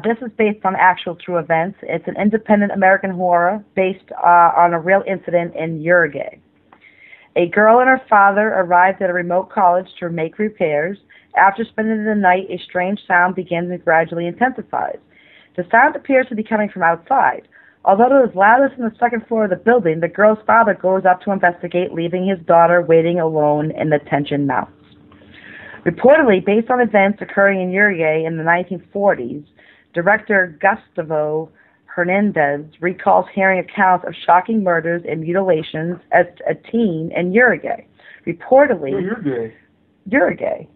This is based on actual true events. It's an independent American horror based on a real incident in Uruguay. A girl and her father arrived at a remote college to make repairs. After spending the night, a strange sound begins and gradually intensifies. The sound appears to be coming from outside. Although it is loudest on the second floor of the building, the girl's father goes up to investigate, leaving his daughter waiting alone, and the tension mounts. Reportedly, based on events occurring in Uruguay in the 1940s, director Gustavo Hernandez recalls hearing accounts of shocking murders and mutilations as a teen in Uruguay. Reportedly... Uruguay.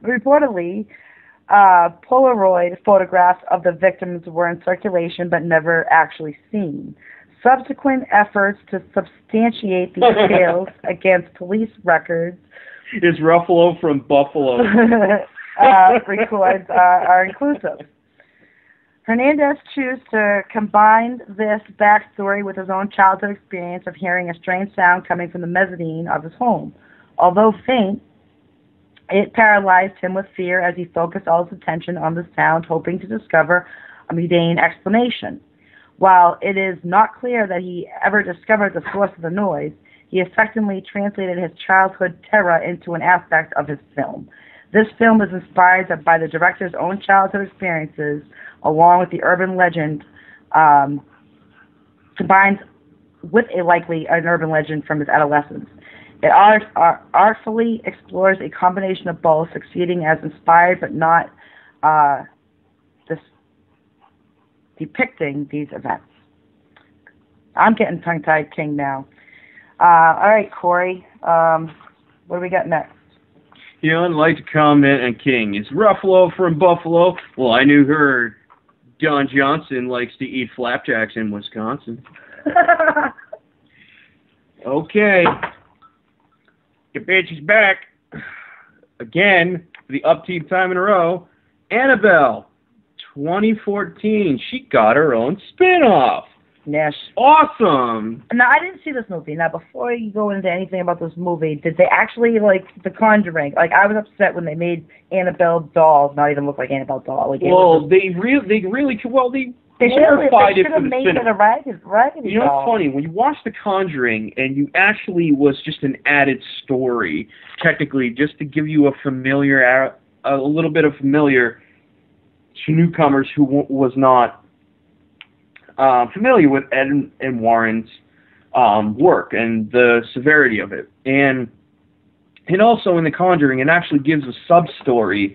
Reportedly... Polaroid photographs of the victims were in circulation but never actually seen. Subsequent efforts to substantiate these tales against police records Is Ruffalo from Buffalo? Records are inclusive. Hernandez chose to combine this backstory with his own childhood experience of hearing a strange sound coming from the mezzanine of his home. Although faint, it paralyzed him with fear as he focused all his attention on the sound, hoping to discover a mundane explanation. While it is not clear that he ever discovered the source of the noise, he effectively translated his childhood terror into an aspect of his film. This film is inspired by the director's own childhood experiences, along with the urban legend, combined with an urban legend from his adolescence. It artfully explores a combination of both, succeeding as inspired but not depicting these events. I'm getting tongue-tied king now. All right, Corey, what do we got next? You know, I'd like to comment on King. Is Ruffalo from Buffalo? Well, I knew her. Don Johnson likes to eat flapjacks in Wisconsin. Okay. Your bitch is back. Again, for the upteenth time in a row. Annabelle, 2014. She got her own spin-off. Yes. Awesome. Now, I didn't see this movie. Now, before you go into anything about this movie, did they actually, like, The Conjuring? Like, I was upset when they made Annabelle dolls not even look like Annabelle doll. Like, well, they really glorified it for the made it a raggedy You know doll. what's funny? When you watch The Conjuring, and you actually was just an added story, technically, just to give you a little bit of familiar to newcomers who was not familiar with Ed and Warren's work and the severity of it. And also in The Conjuring, it actually gives a sub-story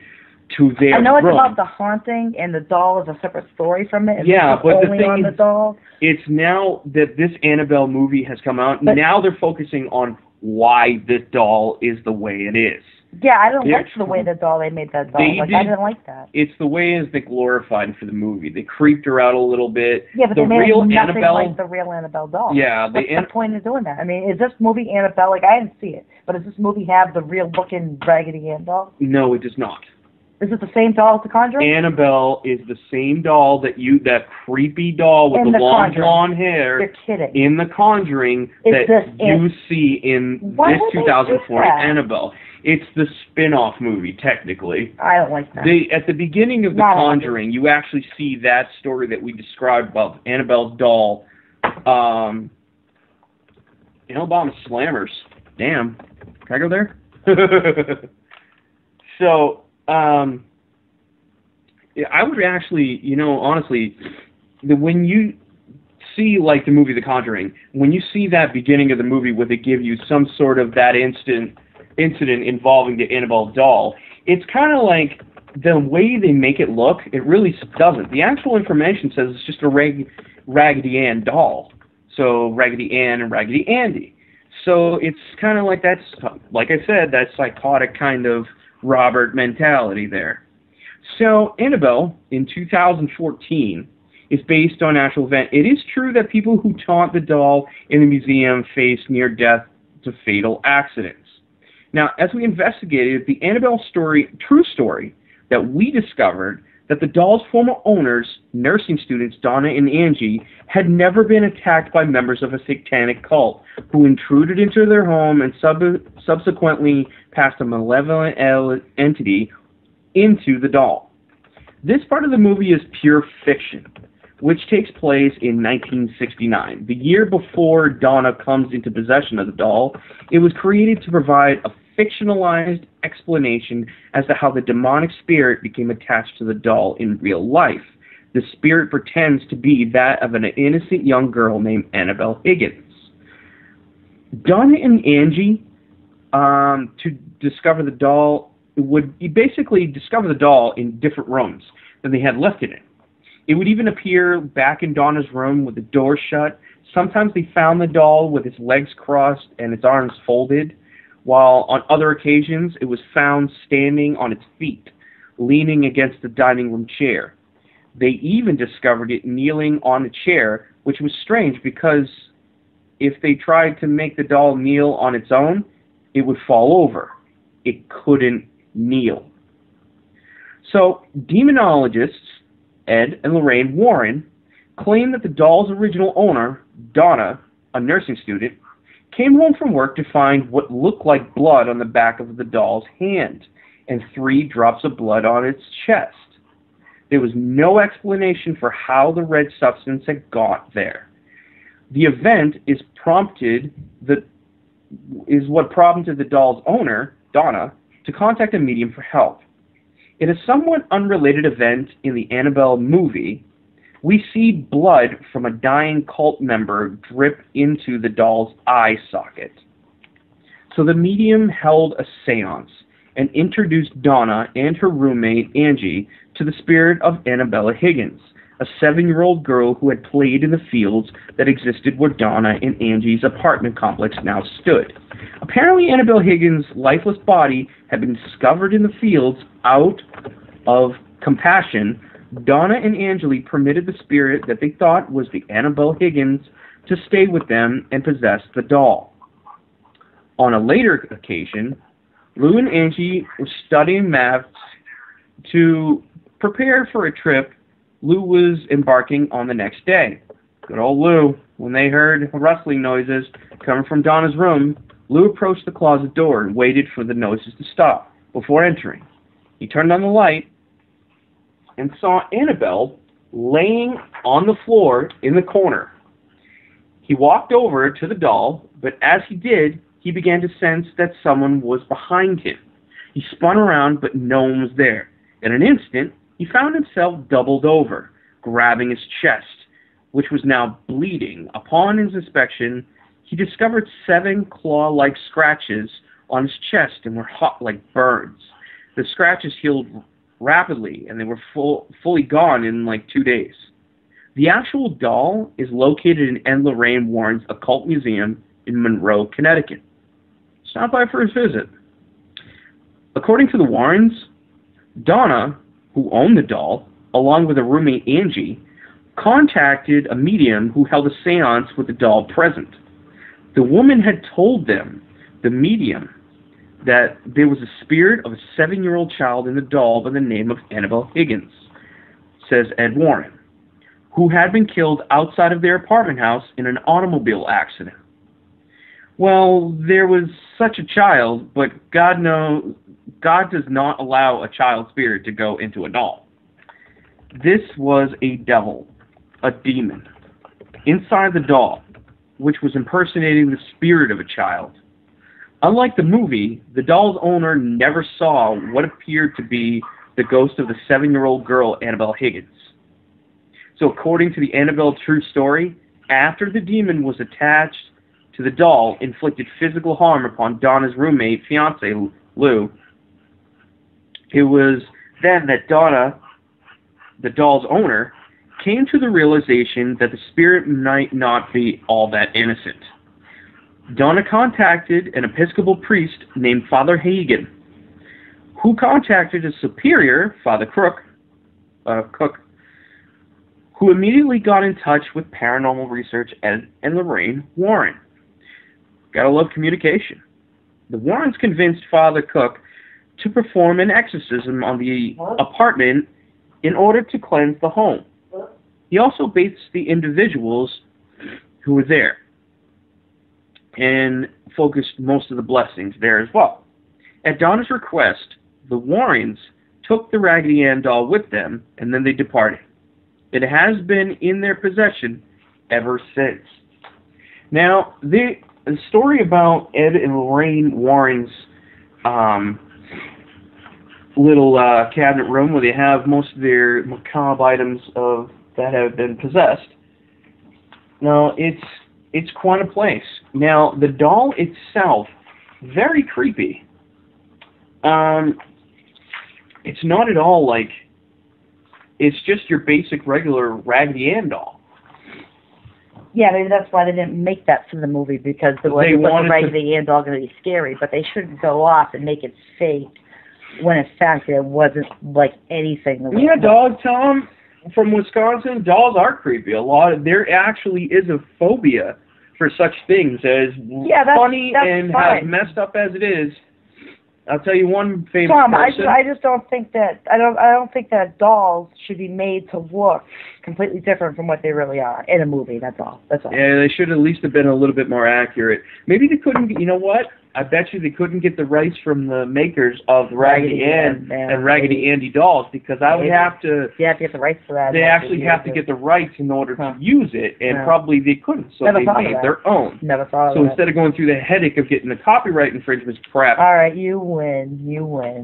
to their I know it's room. about the haunting, and the doll is a separate story from it. Yeah, but the only thing on the is, doll. It's now that this Annabelle movie has come out, But now they're focusing on why this doll is the way it is. Yeah, I don't like the way they made that doll. I didn't like that. It's the way as they glorified it for the movie. They creeped her out a little bit. Yeah, but the they made real nothing Annabelle, like the real Annabelle doll. Yeah, what's the point of doing that? I mean, is this movie Annabelle? Like, I didn't see it, but does this movie have the real looking Raggedy Ann doll? No, it does not. Is it the same doll as The Conjuring? Annabelle is the same doll that creepy doll with the long blonde hair. You're kidding. In The Conjuring you see in this 2004 Annabelle. It's the spin-off movie, technically. I don't like that. At the beginning of The Conjuring, you actually see that story that we described about Annabelle's doll. Alabama Slammers. Damn. Can I go there? So, I would actually, honestly, when you see, like, the movie The Conjuring, when you see that beginning of the movie where they give you some sort of that incident involving the Annabelle doll, it's kind of like the way they make it look, it really doesn't. The actual information says it's just a Raggedy Ann doll. So, Raggedy Ann and Raggedy Andy. So, it's kind of like that's, like I said, that psychotic kind of Robert mentality there. So, Annabelle, in 2014, is based on an actual event. It is true that people who taunt the doll in the museum face near-death to fatal accidents. Now, as we investigated, the Annabelle true story that we discovered that the doll's former owners, nursing students Donna and Angie, had never been attacked by members of a satanic cult who intruded into their home and subsequently passed a malevolent entity into the doll. This part of the movie is pure fiction, which takes place in 1969. The year before Donna comes into possession of the doll, it was created to provide a fictionalized explanation as to how the demonic spirit became attached to the doll in real life. The spirit pretends to be that of an innocent young girl named Annabelle Higgins. Donna and Angie, to discover the doll, would basically discover the doll in different rooms than they had left it in. It would even appear back in Donna's room with the door shut. Sometimes they found the doll with its legs crossed and its arms folded, while on other occasions it was found standing on its feet, leaning against the dining room chair. They even discovered it kneeling on a chair, which was strange because if they tried to make the doll kneel on its own, it would fall over. it couldn't kneel. So, demonologists Ed and Lorraine Warren claim that the doll's original owner, Donna, a nursing student, came home from work to find what looked like blood on the back of the doll's hand and 3 drops of blood on its chest. There was no explanation for how the red substance had got there. The event is what prompted the doll's owner, Donna, to contact a medium for help. In a somewhat unrelated event in the Annabelle movie, we see blood from a dying cult member drip into the doll's eye socket. So the medium held a seance and introduced Donna and her roommate, Angie, to the spirit of Annabella Higgins, a 7-year-old girl who had played in the fields that existed where Donna and Angie's apartment complex now stood. Apparently, Annabelle Higgins' lifeless body had been discovered in the fields. Out of compassion, Donna and Angela permitted the spirit that they thought was the Annabelle Higgins to stay with them and possess the doll. On a later occasion, Lou and Angie were studying math to prepare for a trip Lou was embarking on the next day. Good old Lou. When they heard rustling noises coming from Donna's room, Lou approached the closet door and waited for the noises to stop before entering. He turned on the light and saw Annabelle laying on the floor in the corner. He walked over to the doll, but as he did, he began to sense that someone was behind him. He spun around, but no one was there. In an instant, he found himself doubled over, grabbing his chest, which was now bleeding. Upon his inspection, he discovered 7 claw-like scratches on his chest and were hot like burns. The scratches healed rapidly, and they were fully gone in like 2 days. The actual doll is located in Ed Lorraine Warren's Occult Museum in Monroe, Connecticut. Stop by for his visit. According to the Warrens, Donna, who owned the doll, along with her roommate Angie, contacted a medium who held a seance with the doll present. The woman had told them, the medium, that there was a spirit of a 7-year-old child in the doll by the name of Annabelle Higgins, says Ed Warren, who had been killed outside of their apartment house in an automobile accident. Well, there was such a child, but God does not allow a child spirit to go into a doll. This was a devil, a demon, inside the doll, which was impersonating the spirit of a child. Unlike the movie, the doll's owner never saw what appeared to be the ghost of the 7-year-old girl, Annabelle Higgins. So according to the Annabelle true story, after the demon was attached to the doll, inflicted physical harm upon Donna's roommate, fiance Lou, it was then that Donna, the doll's owner, came to the realization that the spirit might not be all that innocent. Donna contacted an Episcopal priest named Father Hagen, who contacted a superior, Father Cook, who immediately got in touch with paranormal research Ed and Lorraine Warren. Gotta love communication. The Warrens convinced Father Cook to perform an exorcism on the apartment in order to cleanse the home. He also bathed the individuals who were there and focused most of the blessings there as well. At Donna's request, the Warrens took the Raggedy Ann doll with them, and then they departed. It has been in their possession ever since. Now, the story about Ed and Lorraine Warren's little cabinet room where they have most of their macabre items that have been possessed. Now, it's quite a place. Now, the doll itself, very creepy. It's not at all like, it's just your basic regular Raggedy Ann doll. Yeah, maybe that's why they didn't make that for the movie, because the Raggedy Ann doll going to be scary, but they shouldn't go off and make it fake when in fact it wasn't like anything. Yeah, dog, Tom, from Wisconsin, dolls are creepy. There actually is a phobia for such things as funny and as messed up as it is. I'll tell you one famous Tom, person. I just don't think that I don't think that dolls should be made to look completely different from what they really are in a movie. That's all. Yeah, they should at least have been a little bit more accurate. Maybe they couldn't. You know what? I bet you they couldn't get the rights from the makers of Raggedy Ann and Raggedy Andy dolls, because I would have to. You have to get the rights for that. They actually have to get the rights in order to use it, and probably they couldn't, so they made their own. Never thought of So that. instead of going through the headache of getting the copyright infringement crap. All right, you win. You win.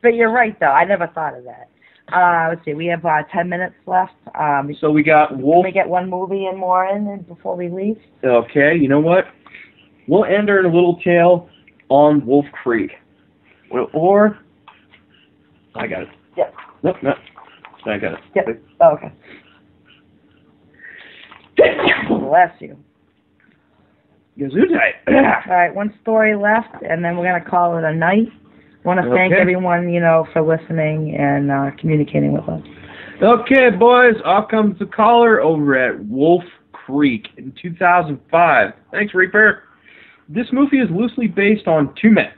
But you're right, though. I never thought of that. Let's see. We have 10 minutes left. So we got Wolf. Can we get one movie and more in before we leave? Okay, you know what? We'll end our little tale on Wolf Creek. Or, I got it. Yep. No, I got it. Yep. Oh, okay. Bless you. Gesundheit. All right, one story left, and then we're going to call it a night. I want to thank everyone, for listening and communicating with us. Okay, boys, off comes the caller over at Wolf Creek in 2005. Thanks, Reaper. This movie is loosely based on two men.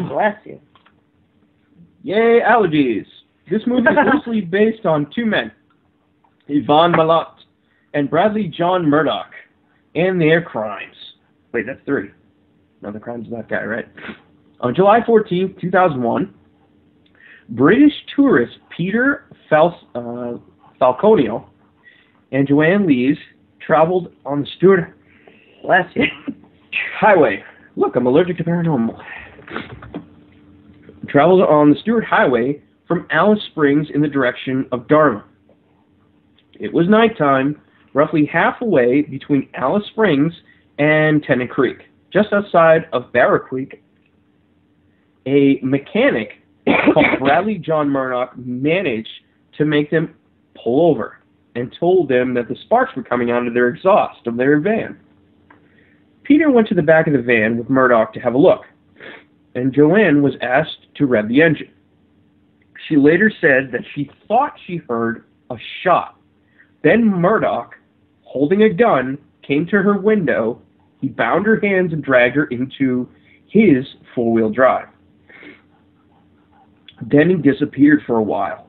Bless you. Yay, allergies. This movie is loosely based on two men, Yvonne Malott and Bradley John Murdoch, and their crimes. Wait, that's three. No, the crimes of that guy, right? On July 14th, 2001, British tourist Peter Falconio and Joanne Lees traveled on the Stewart Highway. Look, I'm allergic to paranormal. Traveled on the Stewart Highway from Alice Springs in the direction of Dartmouth. It was nighttime, roughly halfway between Alice Springs and Tennant Creek, just outside of Barrow Creek. A mechanic called Bradley John Murdoch managed to make them pull over and told them that the sparks were coming out of their exhaust of their van. Peter went to the back of the van with Murdoch to have a look, and Joanne was asked to rev the engine. She later said that she thought she heard a shot. Then Murdoch, holding a gun, came to her window. He bound her hands and dragged her into his four-wheel drive. Then he disappeared for a while.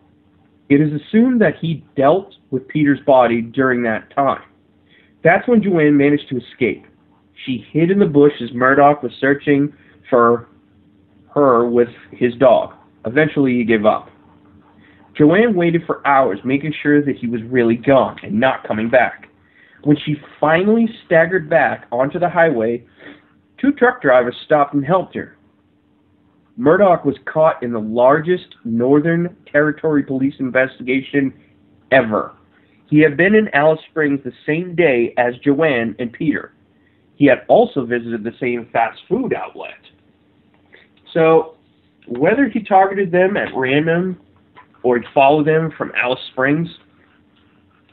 It is assumed that he dealt with Peter's body during that time. That's when Joanne managed to escape. She hid in the bush as Murdoch was searching for her with his dog. Eventually, he gave up. Joanne waited for hours, making sure that he was really gone and not coming back. When she finally staggered back onto the highway, two truck drivers stopped and helped her. Murdoch was caught in the largest Northern Territory police investigation ever. He had been in Alice Springs the same day as Joanne and Peter. He had also visited the same fast food outlet. So, whether he targeted them at random or he followed them from Alice Springs,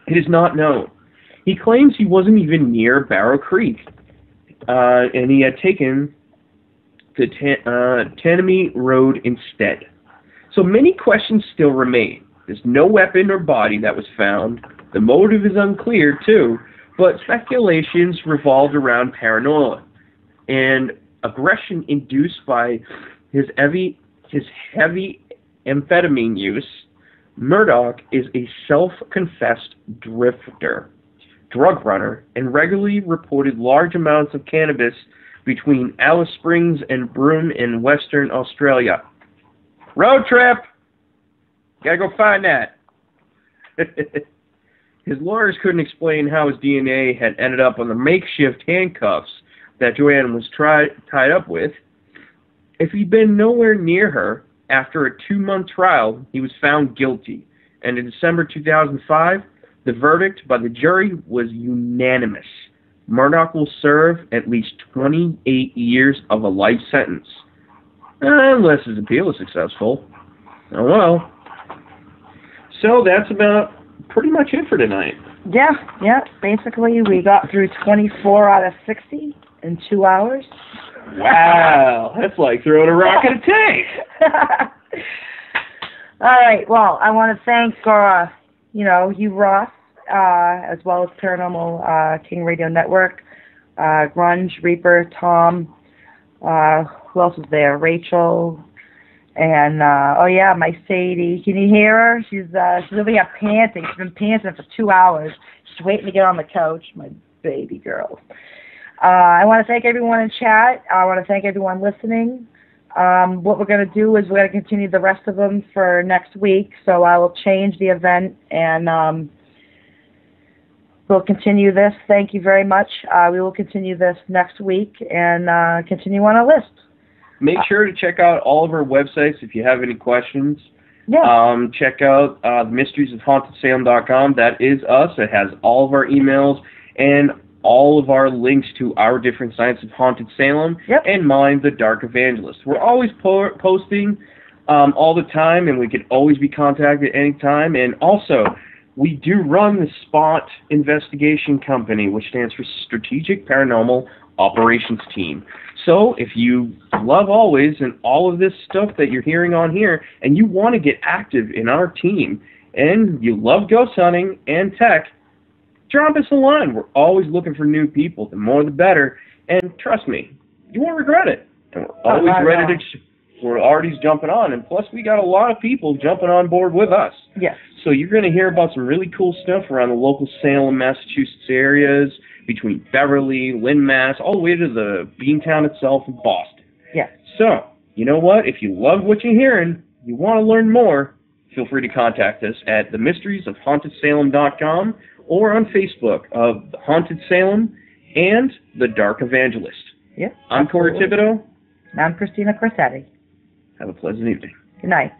it is not known. He claims he wasn't even near Barrow Creek, and he had taken the Tanami Road instead. So many questions still remain. There's no weapon or body that was found. The motive is unclear, too, but speculations revolved around paranoia and aggression induced by his heavy amphetamine use. Murdoch is a self-confessed drifter, drug runner, and regularly reported large amounts of cannabis between Alice Springs and Broome in Western Australia. Road trip! Gotta go find that. His lawyers couldn't explain how his DNA had ended up on the makeshift handcuffs that Joanne was tied up with. If he'd been nowhere near her, after a 2-month trial, he was found guilty. And in December 2005, the verdict by the jury was unanimous. Murdoch will serve at least 28 years of a life sentence. Unless his appeal is successful. Oh well. So that's about pretty much it for tonight. Yeah. Basically, we got through 24 out of 60 in 2 hours. Wow, that's like throwing a rock in a tank. All right, well, I want to thank, you, Ross, as well as Paranormal King Radio Network. Grunge, Reaper, Tom. Who else was there? Rachel. And, oh yeah, my Sadie. Can you hear her? She's over here panting. She's been panting for 2 hours. She's waiting to get on the couch. My baby girl. I want to thank everyone in chat. I want to thank everyone listening. What we're going to do is we're going to continue the rest of them for next week. So I will change the event and we'll continue this. Thank you very much. We will continue this next week and continue on our list. Make sure to check out all of our websites if you have any questions. Yeah. Check out the mysteriesofhauntedsalem.com. That is us. It has all of our emails and all of our links to our different sites of Haunted Salem and mine, The Dark Evangelist. We're always posting all the time, and we can always be contacted anytime. And also, we do run the SPOT investigation company, which stands for Strategic Paranormal Operations Team. So if you love always and all of this stuff that you're hearing on here, and you want to get active in our team, and you love ghost hunting and tech, drop us a line. We're always looking for new people. The more the better. And trust me, you won't regret it. And we're always ready to... We're already jumping on, and plus we got a lot of people jumping on board with us. Yes. So you're going to hear about some really cool stuff around the local Salem, Massachusetts areas, between Beverly, Lynn, Mass, all the way to the Beantown itself in Boston. Yes. So, you know what? If you love what you're hearing, you want to learn more, feel free to contact us at themysteriesofhauntedsalem.com or on Facebook of Haunted Salem and The Dark Evangelist. Yeah. I'm Corey Thibodeau. And I'm Christina Corsetti. Have a pleasant evening. Good night.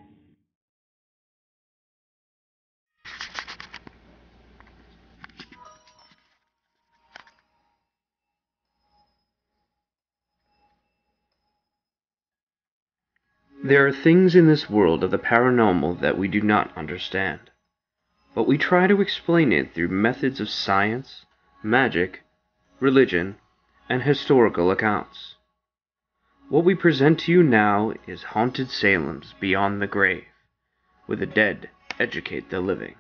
There are things in this world of the paranormal that we do not understand, but we try to explain it through methods of science, magic, religion, and historical accounts. What we present to you now is Haunted Salem's Beyond the Grave, where the dead educate the living.